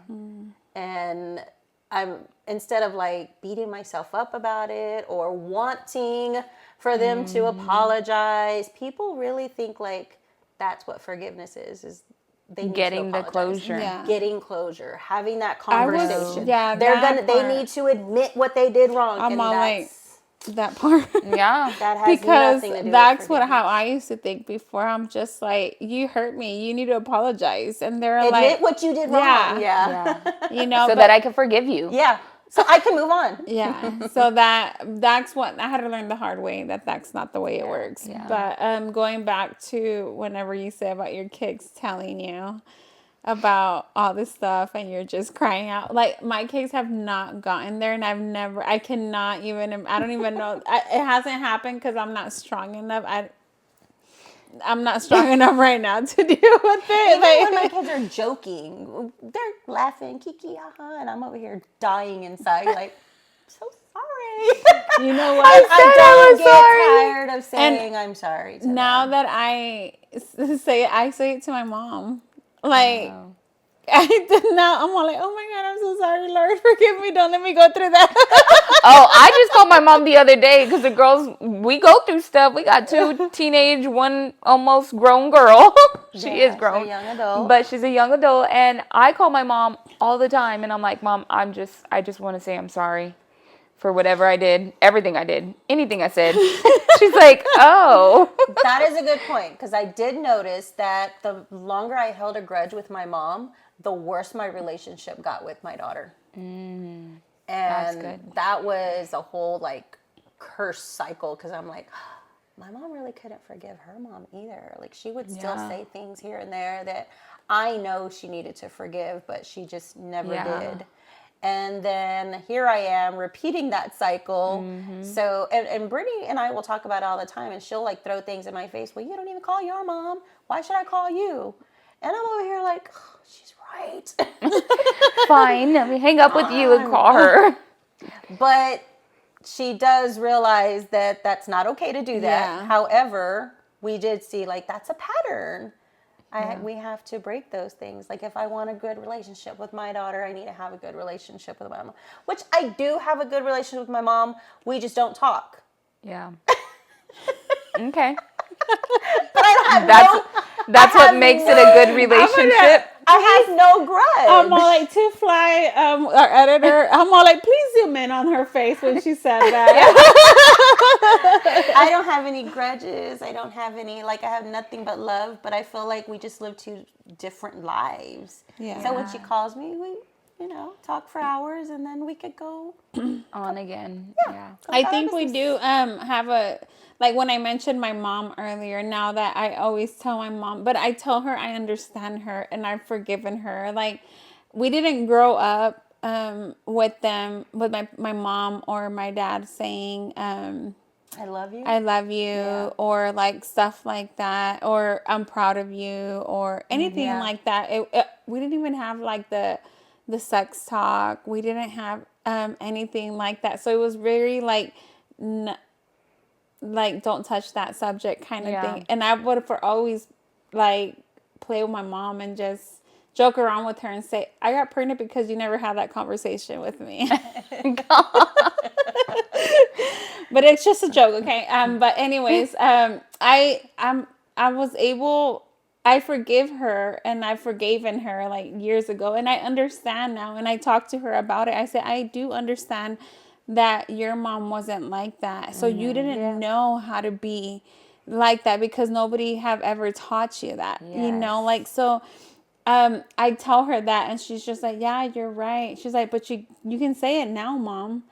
And I'm, instead of like beating myself up about it or wanting for them to apologize, people really think like that's what forgiveness is they need getting to the closure. Getting closure, having that conversation. They need to admit what they did wrong. I'm all like that part. Yeah. That has because nothing to do that's with how I used to think before. I'm just like, you hurt me, you need to apologize. And they're admit like, what you did wrong. You know, so that I can forgive you. Yeah. So I can move on. Yeah. So that's what I had to learn the hard way, that's not the way it works. Yeah. But going back to whenever you say about your kids telling you about all this stuff and you're just crying out, like my kids have not gotten there, and I don't even know, it hasn't happened because I'm not strong enough. I'm not strong enough right now to deal with it. Even when my kids are joking, they're laughing, kiki, haha, and I'm over here dying inside, like, so sorry. You know what? I don't get sorry. tired of saying I'm sorry to Now them. that I say it to my mom. Like, Oh. I did not. I'm all like, oh my God, I'm so sorry, Lord, forgive me. Don't let me go through that. Oh, I just called my mom the other day because the girls, we go through stuff. We got 2 teenage, 1 almost grown girl. She is Yes, a grown, young adult. but she's a young adult. And I call my mom all the time, and I'm like, Mom, I just want to say I'm sorry for whatever I did, everything I did, anything I said. She's like, oh. That is a good point, because I did notice that the longer I held a grudge with my mom, the worse my relationship got with my daughter. That's And good. that was a whole like curse cycle, because I'm like, my mom really couldn't forgive her mom either. Like, she would still Yeah. say things here and there that I know she needed to forgive, but she just never Yeah. did. And then here I am repeating that cycle. So, and Brittany and I will talk about it all the time, and she'll like throw things in my face. Well, you don't even call your mom. Why should I call you? And I'm over here like, oh, she's right. Fine, let me hang up with you and call her. But she does realize that that's not okay to do that. Yeah. However, we did see like that's a pattern. We have to break those things. Like, if I want a good relationship with my daughter, I need to have a good relationship with my mom. Which I do have a good relationship with my mom. We just don't talk. Yeah. Okay. But I have That's I what have makes no- it a good relationship. I have no grudge. I'm all like, to fly, our editor, I'm all like, please zoom in on her face when she said that. I don't have any grudges. I don't have any, like, I have nothing but love, but I feel like we just live 2 different lives. Yeah. So when she calls me, we, talk for hours, and then we could go. On again. Yeah. I think we do have a, like when I mentioned my mom earlier, now that I always tell my mom, but I tell her I understand her and I've forgiven her. Like, we didn't grow up with my mom or my dad saying I love you. I love you, Yeah. or like stuff like that, or I'm proud of you, or anything Yeah. like that. We didn't even have like the sex talk. We didn't have anything like that. So it was very like like don't touch that subject kind of Yeah. thing. And I would for always like play with my mom and just joke around with her and say, I got pregnant because you never had that conversation with me. But it's just a joke, okay? But anyways, I forgive her, and I've forgiven her like years ago, and I understand now, and I talked to her about it. I said, I do understand that your mom wasn't like that. So you didn't know how to be like that because nobody have ever taught you that. You know, Yes. like so I tell her that, and she's just like, yeah, you're right. She's like, but you can say it now, Mom.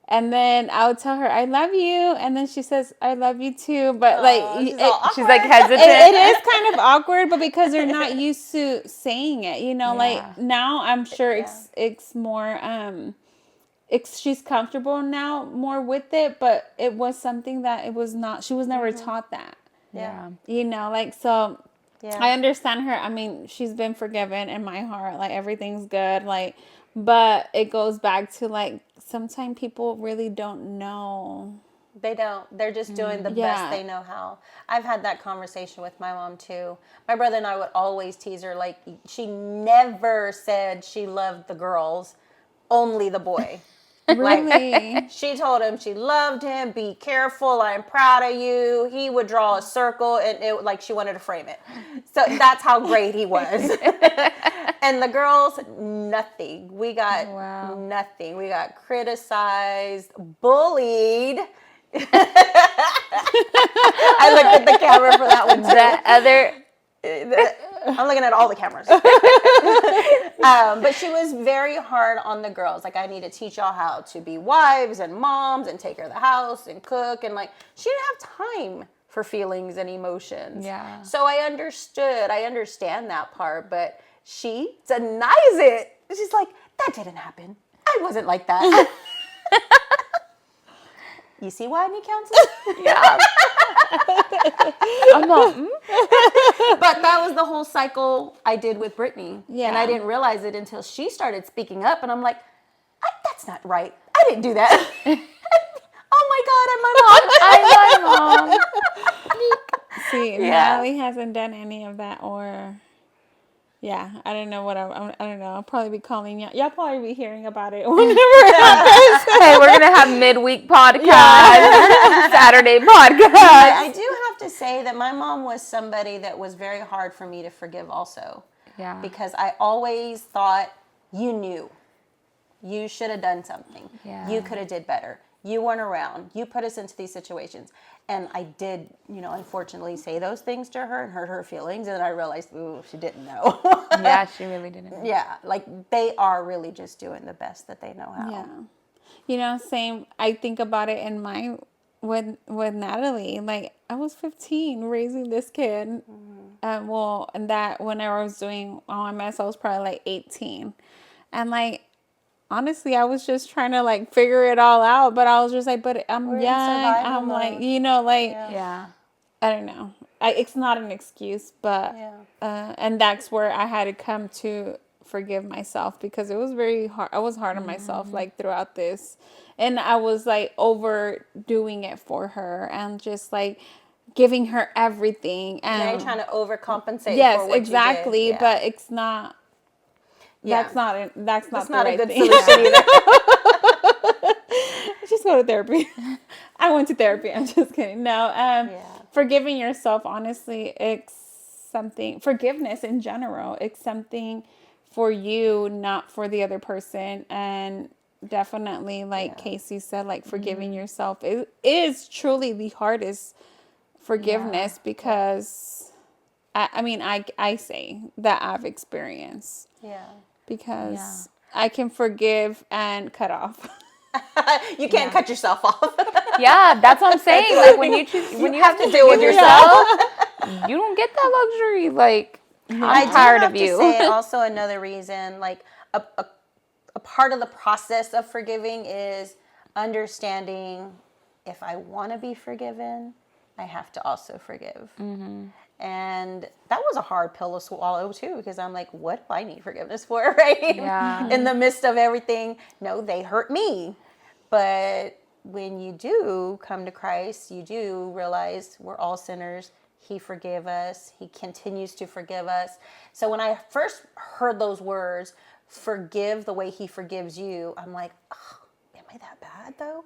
And then I'll tell her, I love you. And then she says, I love you too. But like, She's all she's like awkward. hesitant. it is kind of awkward, but because they're not used to saying it, you know, Yeah. like now I'm sure it's more, she's comfortable now more with it, but it was something that it was not, she was never taught that, Yeah. you know, like, so Yeah. I understand her. I mean, she's been forgiven in my heart. Like, everything's good. Like, but it goes back to like, sometimes people really don't know. They don't. They're just doing the best they know how. I've had that conversation with my mom too. My brother and I would always tease her. Like, she never said she loved the girls, only the boy. Really? She told him she loved him. Be careful. I'm proud of you. He would draw a circle, and it like she wanted to frame it. So that's how great he was. And the girls, nothing. We got nothing. We got criticized, bullied. I looked at the camera for that one too. I'm looking at all the cameras. But she was very hard on the girls. Like, I need to teach y'all how to be wives and moms and take care of the house and cook. And like, she didn't have time for feelings and emotions. Yeah. So I understand that part, but she denies it. She's like, that didn't happen. I wasn't like that. You see why I need counseling? Yeah. I'm not. But that was the whole cycle I did with Brittany. Yeah. And I didn't realize it until she started speaking up. And I'm like, that's not right. I didn't do that. oh my God, I'm my mom. I'm my mom. See, Yeah. Natalie hasn't done any of that, or yeah, I don't know what I don't know. I'll probably be calling y'all. Y'all probably be hearing about it whenever it happens. Hey, we're gonna have midweek podcast, Saturday But podcast. I do have to say that my mom was somebody that was very hard for me to forgive also. Yeah. Because I always thought, you knew. You should have done something. Yeah. You could have did better. You weren't around. You put us into these situations. And I did, unfortunately say those things to her and hurt her feelings. And then I realized, ooh, she didn't know. Yeah, she really didn't. Yeah, like they are really just doing the best that they know how. Yeah. Same. I think about it in my with Natalie. Like I was 15 raising this kid. And that whenever I was doing OMS, I was probably like 18. And like honestly, I was just trying to like figure it all out, but I was just like, but I'm We're in young. survival I'm like, mode. like Yeah. I don't know. It's not an excuse, but and that's where I had to come to forgive myself because it was very hard. I was hard on myself like throughout this, and I was like overdoing it for her and just like giving her everything. And Now you're trying to overcompensate yes, for what exactly, you did. but it's not. Yeah. That's not That's the not right a good thing. solution either. Just go to therapy. I went to therapy. I'm just kidding. No, forgiving yourself, honestly, it's something, forgiveness in general, it's something for you, not for the other person. And definitely, like Casey said, like forgiving yourself is truly the hardest forgiveness because, I say that I've experienced because I can forgive and cut off. You can't cut yourself off. Yeah, that's what I'm saying. Like when you have to deal with yourself, you don't get that luxury. Like I'm tired of you. I do have to say also another reason, like a part of the process of forgiving is understanding if I want to be forgiven, I have to also forgive. And that was a hard pill to swallow too, because I'm like, what do I need forgiveness for, right? Yeah. In the midst of everything, no, they hurt me. But when you do come to Christ, you do realize we're all sinners. He forgave us. He continues to forgive us. So when I first heard those words, forgive the way he forgives you, I'm like, oh, am I that bad though?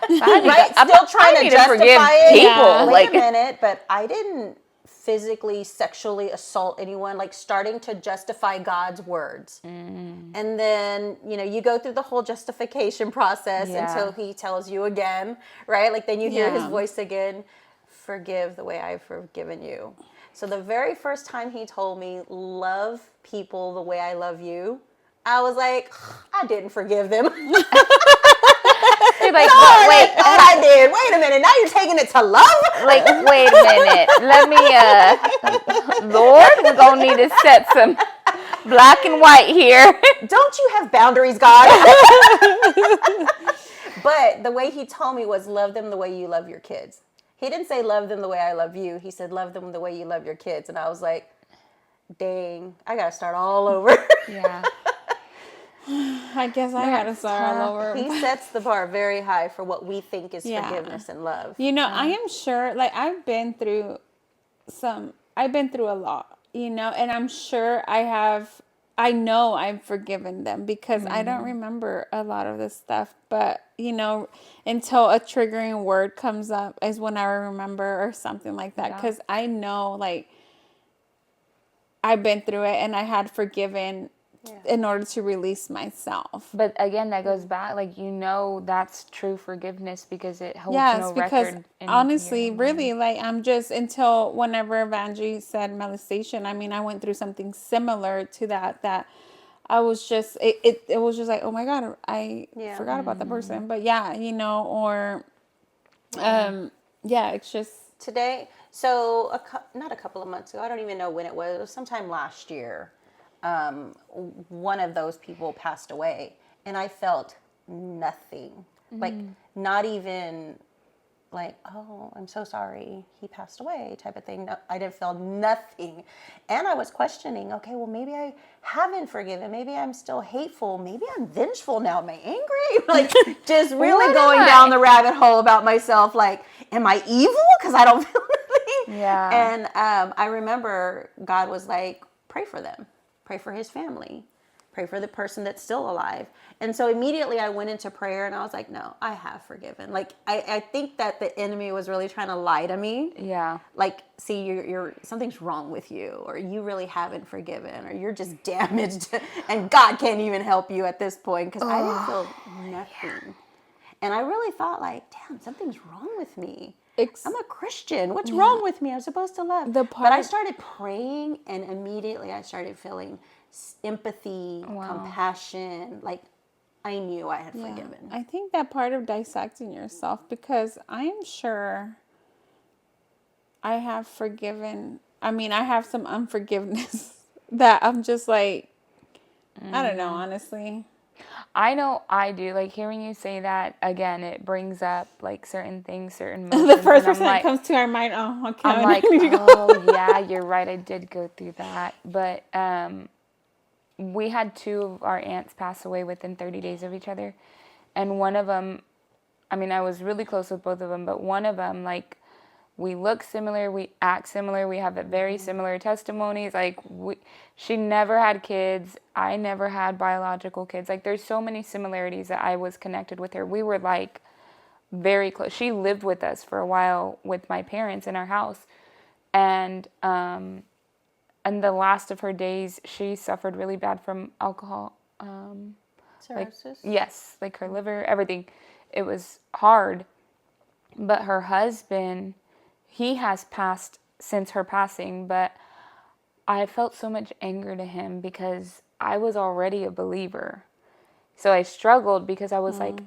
Right? Still trying to justify it. People. Wait a minute, but I didn't physically, sexually assault anyone, like starting to justify God's words. And then, you go through the whole justification process until he tells you again, right? Like then you hear his voice again, forgive the way I've forgiven you. So the very first time he told me, love people the way I love you, I was like, I didn't forgive them. You're like, no, wait, I did. Wait a minute. Now you're taking it to love? like, wait a minute. Let me, Lord, we're going to need to set some black and white here. Don't you have boundaries, God? But the way he told me was love them the way you love your kids. He didn't say love them the way I love you. He said love them the way you love your kids. And I was like, dang, I got to start all over. Yeah. I guess I had to start all over. He sets the bar very high for what we think is forgiveness and love. I am sure, like, I've been through a lot, and I'm sure I know I've forgiven them because I don't remember a lot of this stuff, but, until a triggering word comes up is when I remember or something like that, because I know, like, I've been through it and I had forgiven in order to release myself. But again, that goes back, like, that's true forgiveness because it holds no record. Honestly, really, like, I'm just, until whenever Evangeline said molestation, I went through something similar to that I was just, it was just like, oh my God, I forgot about that person. But it's just. Today, so not a couple of months ago, I don't even know when it was sometime last year, one of those people passed away and I felt nothing, like not even like, oh, I'm so sorry, he passed away type of thing. No, I didn't feel nothing. And I was questioning, okay, well, maybe I haven't forgiven. Maybe I'm still hateful. Maybe I'm vengeful now. Am I angry? Like, just really going down the rabbit hole about myself. Like, am I evil? Because I don't feel nothing. Yeah. And I remember God was like, pray for them. Pray for his family. Pray for the person that's still alive. And so immediately I went into prayer and I was like, no, I have forgiven. Like, I think that the enemy was really trying to lie to me. Yeah. Like, see, you're something's wrong with you, or you really haven't forgiven, or you're just damaged and God can't even help you at this point, because I didn't feel nothing. Yeah. And I really thought like, damn, something's wrong with me. I'm a Christian. What's wrong with me? I'm supposed to love. But I started praying and immediately I started feeling empathy, compassion. Like, I knew I had forgiven. I think that part of dissecting yourself, because I'm sure I have forgiven. I mean, I have some unforgiveness that I'm just like, I don't know, honestly. I know I do. Like, hearing you say that, again, it brings up, like, certain things, certain emotions. The first person that comes to our mind, oh, okay. I'm like, oh, yeah, you're right. I did go through that. But we had 2 of our aunts pass away within 30 days of each other. And one of them, I mean, I was really close with both of them, but one of them, like, we look similar, we act similar, we have very similar testimonies. Like, she never had kids. I never had biological kids. Like, there's so many similarities that I was connected with her. We were, like, very close. She lived with us for a while with my parents in our house. And the last of her days, she suffered really bad from alcohol. Cirrhosis? Yes, like her liver, everything. It was hard. But her husband, he has passed since her passing, but I felt so much anger to him because I was already a believer. So I struggled because I was like,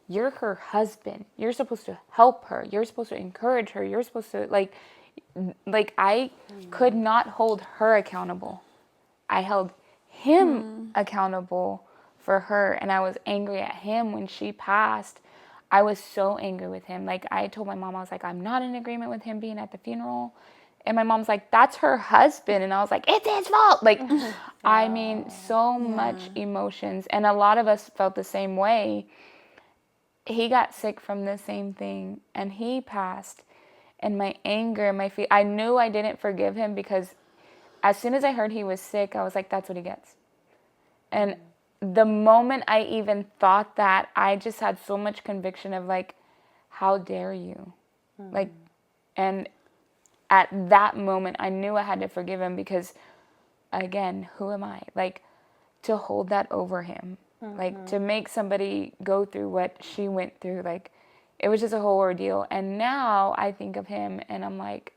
you're her husband. You're supposed to help her. You're supposed to encourage her. You're supposed to, like I could not hold her accountable. I held him accountable for her, and I was angry at him when she passed. I was so angry with him. Like, I told my mom, I was like, I'm not in agreement with him being at the funeral. And my mom's like, that's her husband. And I was like, it's his fault. Like, I mean, so much emotions. And a lot of us felt the same way. He got sick from the same thing, and he passed. And my anger, I knew I didn't forgive him because as soon as I heard he was sick, I was like, that's what he gets. And the moment I even thought that, I just had so much conviction of like, how dare you? Like, and at that moment, I knew I had to forgive him because, again, who am I? Like, to hold that over him. Like, to make somebody go through what she went through, like, it was just a whole ordeal. And now I think of him and I'm like,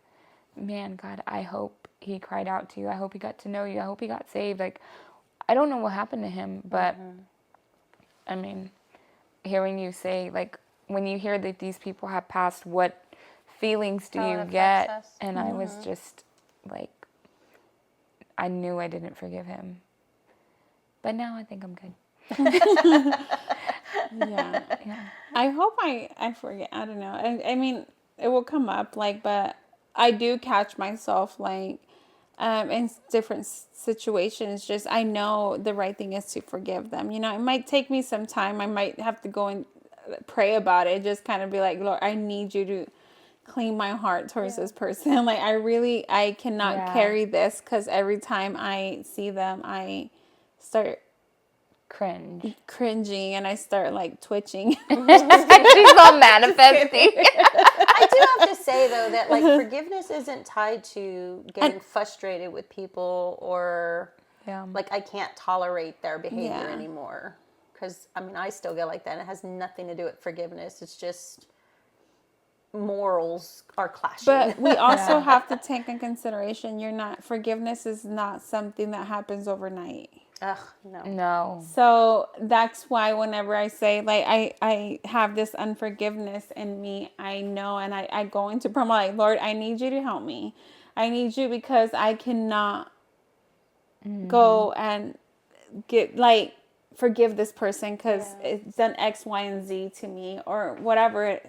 man, God, I hope he cried out to you. I hope he got to know you. I hope he got saved. Like, I don't know what happened to him, but I mean, hearing you say, like, when you hear that these people have passed, what feelings do you get? Us. And I was just like, I knew I didn't forgive him. But now I think I'm good. Yeah. I hope I forget. I don't know. I mean, it will come up, like, but I do catch myself, like, in different situations, just I know the right thing is to forgive them. You know, it might take me some time. I might have to go and pray about it. Just kind of be like, Lord, I need you to clean my heart towards this person. Like, I cannot carry this, because every time I see them, I start cringing and I start like twitching. She's all manifesting. I do have to say though that like forgiveness isn't tied to getting frustrated with people or like I can't tolerate their behavior anymore. Because I mean, I still get like that. And it has nothing to do with forgiveness. It's just morals are clashing. But we also have to take in consideration, forgiveness is not something that happens overnight. Ugh, No. So that's why whenever I say, like, I have this unforgiveness in me, I know, and I go into prayer, like, Lord, I need you to help me. I need you, because I cannot go and forgive this person because it's done X, Y, and Z to me or whatever.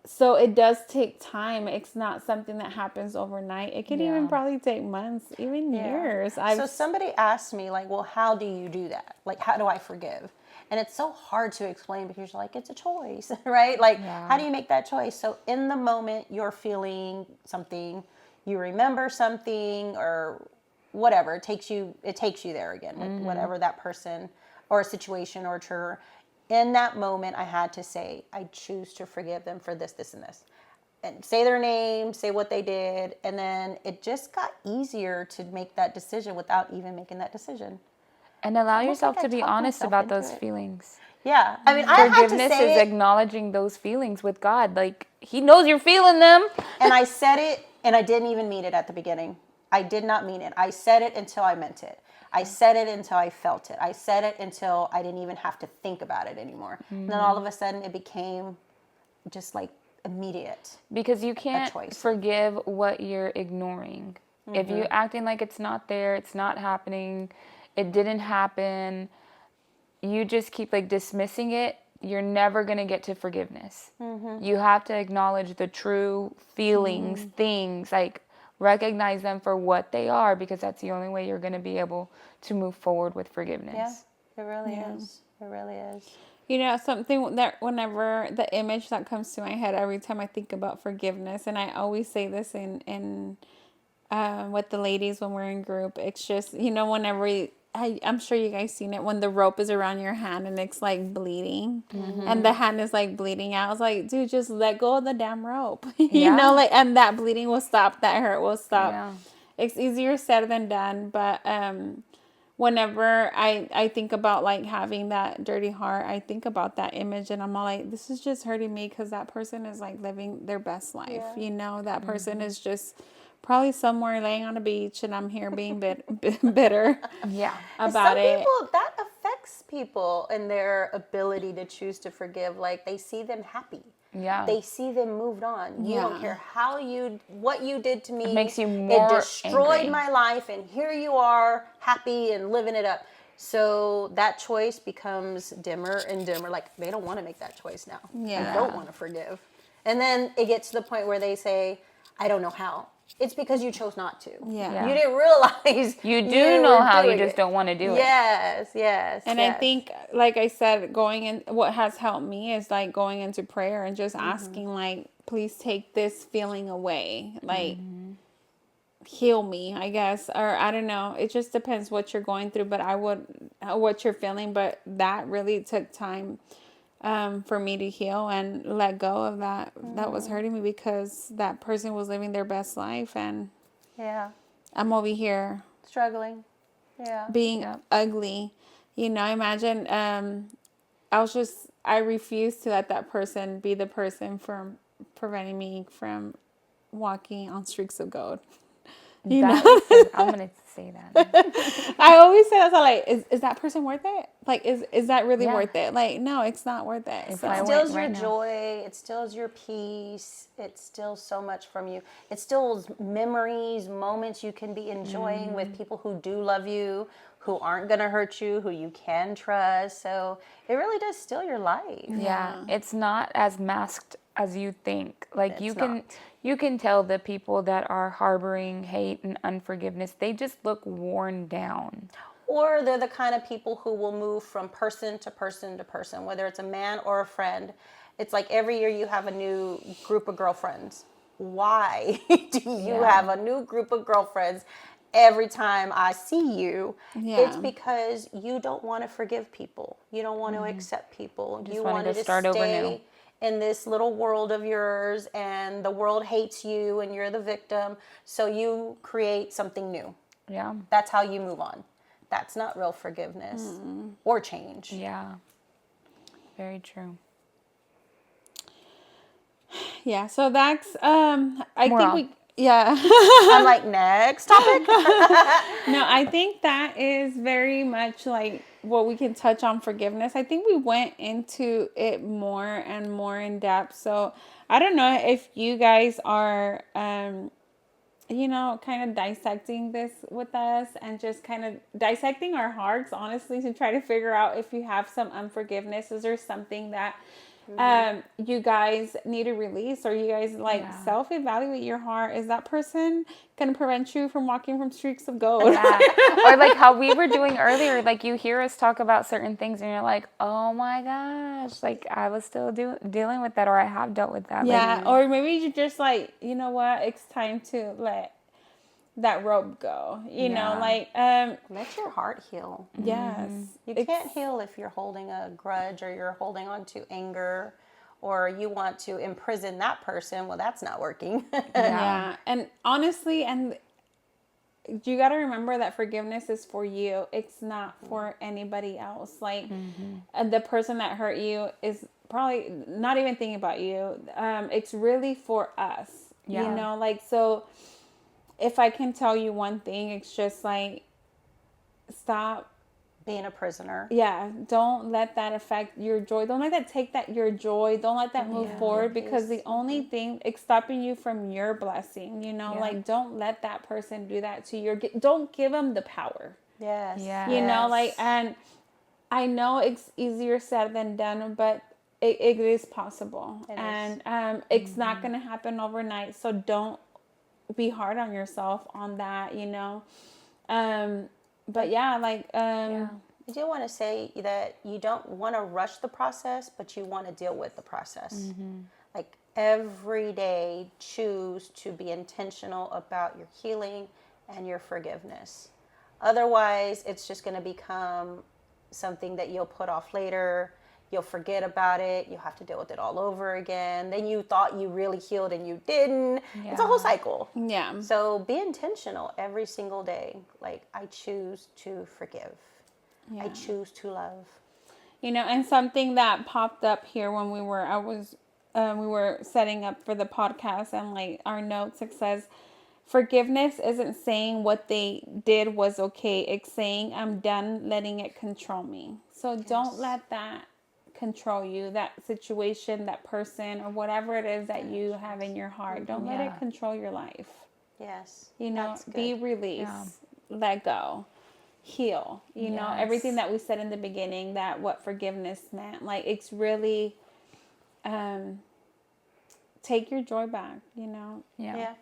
So it does take time. It's not something that happens overnight. It can even Yeah. probably take months, even years. So somebody asked me, like, well, how do you do that? Like, how do I forgive? And it's so hard to explain because you're like, it's a choice, right? Like, Yeah. how do you make that choice? So in the moment you're feeling something, you remember something or whatever, it takes you there again with whatever that person or a situation or a trigger. In that moment, I had to say, I choose to forgive them for this, this, and this. And say their name, say what they did, and then it just got easier to make that decision without even making that decision. And allow Almost yourself like I to be talked honest myself about into those it. feelings. Yeah, I mean, I had to Forgiveness say is it, acknowledging those feelings with God. Like, He knows you're feeling them. and I said it, and I didn't even mean it at the beginning. I did not mean it. I said it until I meant it. I said it until I felt it. I said it until I didn't even have to think about it anymore. And then all of a sudden, it became just like immediate. Because you can't choice. forgive what you're ignoring. If you're acting like it's not there, it's not happening, it didn't happen, you just keep like dismissing it, you're never going to get to forgiveness. You have to acknowledge the true feelings, things, like recognize them for what they are, because that's the only way you're going to be able to move forward with forgiveness. Yeah, it really is. It really is. You know, something that whenever the image that comes to my head every time I think about forgiveness, and I always say this in with the ladies when we're in group, it's just, you know, whenever I'm sure you guys seen it when the rope is around your hand and it's like bleeding and the hand is like bleeding out. I was like, dude, just let go of the damn rope. you Yeah. know, like, and that bleeding will stop, that hurt will stop. Yeah. It's easier said than done, but whenever I think about like having that dirty heart, I think about that image and I'm all like, this is just hurting me because that person is like living their best life. Yeah. You know, that person is just probably somewhere laying on a beach and I'm here being bitter Yeah. about Some it. people, that affects people and their ability to choose to forgive. Like they see them happy. Yeah. They see them moved on. You don't Yeah. care what you did to me. It makes you more It destroyed angry. my life, and here you are, happy and living it up. So that choice becomes dimmer and dimmer. Like they don't want to make that choice now. Yeah. They don't want to forgive. And then it gets to the point where they say, "I don't know how." It's because you chose not to. Yeah. You didn't realize You do know were how, you doing just it. don't want to do it. Yes, yes. And yes. I think, like I said, going in, what has helped me is like going into prayer and just asking, like, please take this feeling away. Like, heal me, I guess. Or I don't know. It just depends what you're going through, but what you're feeling. But that really took time for me to heal and let go of that. That was hurting me because that person was living their best life. And Yeah. I'm over here Struggling. Yeah. being Yep. ugly. You know, imagine I refuse to let that person be the person from preventing me from walking on streaks of gold. You That know? is I'm going to say that. I always say that, so like, is that person worth it? Like, is that really Yeah. worth it? Like, no, it's not worth it. If So, I It went steals your right now. joy. It steals your peace. It steals so much from you. It steals memories, moments you can be enjoying with people who do love you, who aren't going to hurt you, who you can trust. So it really does steal your life. Yeah, it's not as masked as you think. Like It's you can tell the people that are harboring hate and unforgiveness, they just look worn down. Or they're the kind of people who will move from person to person to person, whether it's a man or a friend. It's like every year you have a new group of girlfriends. Why do you have a new group of girlfriends every time I see you? Yeah. It's because you don't want to forgive people. You don't want to accept people. You wanna wanted go to start over stay new. in this little world of yours, and the world hates you and you're the victim. So you create something new. Yeah. That's how you move on. That's not real forgiveness or change. Yeah. Very true. yeah. So that's, I Moral. think yeah. I'm like, next topic. No, I think that is very much like what we can touch on forgiveness. I think we went into it more and more in depth. So I don't know if you guys are, you know, kind of dissecting this with us and just kind of dissecting our hearts, honestly, to try to figure out if you have some unforgiveness. Is there something that you guys need to release, or you guys self-evaluate your heart. Is that person going to prevent you from walking from streaks of gold? Yeah. Or like how we were doing earlier, like you hear us talk about certain things and you're like, oh my gosh, like I was still dealing with that, or I have dealt with that. Yeah, or maybe you're just like, you know what, it's time to let that rope go, you know, like let your heart heal. Yes. You can't heal if you're holding a grudge, or you're holding on to anger, or you want to imprison that person. Well, that's not working. Yeah. And honestly, and you got to remember that forgiveness is for you. It's not for anybody else. Like the person that hurt you is probably not even thinking about you. It's really for us, you know, like, so if I can tell you one thing, it's just like, stop being a prisoner. Yeah, don't let that affect your joy. Don't let that take your joy. Don't let that move forward, because the only thing it's stopping you from your blessing, you know, like, don't let that person do that to you. Don't give them the power. Yes. You know, like, and I know it's easier said than done, but it is possible. It's not going to happen overnight. So don't be hard on yourself on that, you know. But yeah, like, I do want to say that you don't want to rush the process, but you want to deal with the process. Like, every day, choose to be intentional about your healing and your forgiveness. Otherwise, it's just going to become something that you'll put off later. You'll forget about it. You'll have to deal with it all over again. Then you thought you really healed and you didn't. Yeah. It's a whole cycle. Yeah. So be intentional every single day. Like, I choose to forgive. Yeah. I choose to love. You know, and something that popped up here when we were setting up for the podcast, and like our notes, it says, forgiveness isn't saying what they did was okay. It's saying, I'm done letting it control me. So don't let that control you, that situation, that person, or whatever it is that you have in your heart. Don't let it control your life. Yes. You know, be released, let go, heal. You know, everything that we said in the beginning, that what forgiveness meant. Like, it's really take your joy back, you know. Yeah.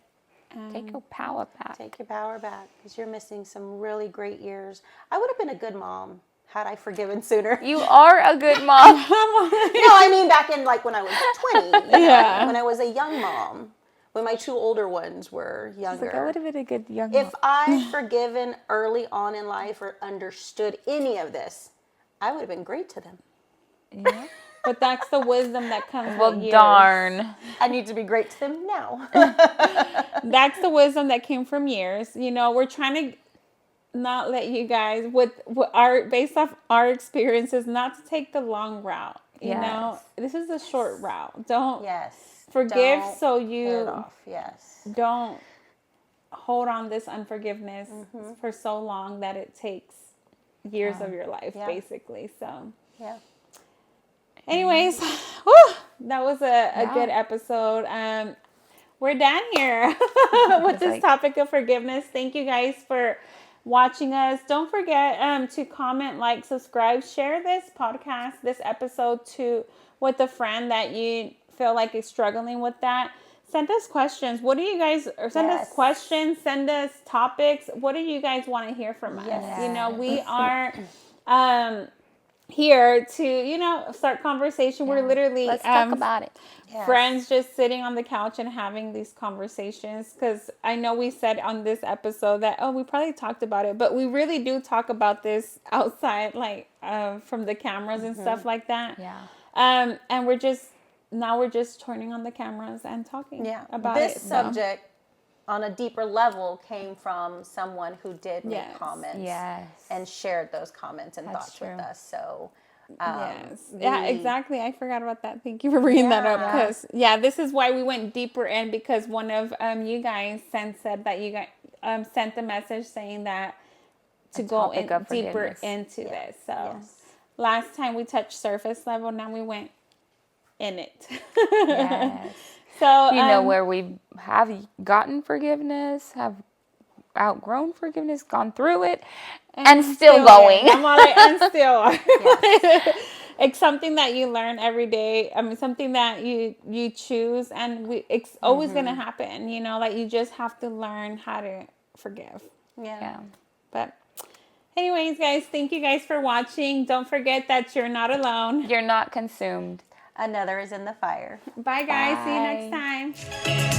Take your power back. Take your power back, because you're missing some really great years. I would have been a good mom had I forgiven sooner. You are a good mom. No, I mean back in, like, when I was 20. Yeah. When I was a young mom. When my two older ones were younger. Like, I would have been a good young mom. If I'd forgiven early on in life, or understood any of this, I would have been great to them. Yeah. But that's the wisdom that comes with years. Darn. I need to be great to them now. That's the wisdom that came from years. You know, we're trying to not let you guys, with based off our experiences, not to take the long route. You know, this is a short route. Don't forgive, so you don't hold on this unforgiveness for so long that it takes years of your life, basically. So anyways, that was a good episode. We're done here with this topic of forgiveness. Thank you guys for watching us. Don't forget to comment, like, subscribe, share this podcast, this episode with a friend that you feel like is struggling with that. Send us questions. What do you guys, or send us questions, send us topics. What do you guys want to hear from us? You know, we are here to, you know, start conversation. We're literally let's talk about it. Friends just sitting on the couch and having these conversations, because I know we said on this episode that we probably talked about it, but we really do talk about this outside, like from the cameras and stuff like that. And we're just turning on the cameras and talking about this it. This subject on a deeper level came from someone who did make comments and shared those comments and thoughts with us. So exactly. I forgot about that. Thank you for bringing that up, because this is why we went deeper in, because one of you guys said that you guys sent a message saying that to go in deeper into this. So last time we touched surface level, now we went in it. So you know, where we have gotten forgiveness, have outgrown forgiveness, gone through it, and still going. I'm on it and still. it's something that you learn every day. I mean, something that you choose, and it's always gonna happen. You know, like you just have to learn how to forgive. Yeah. But anyways, guys, thank you guys for watching. Don't forget that you're not alone. You're not consumed. Another is in the fire. Bye, guys. See you Bye. next time.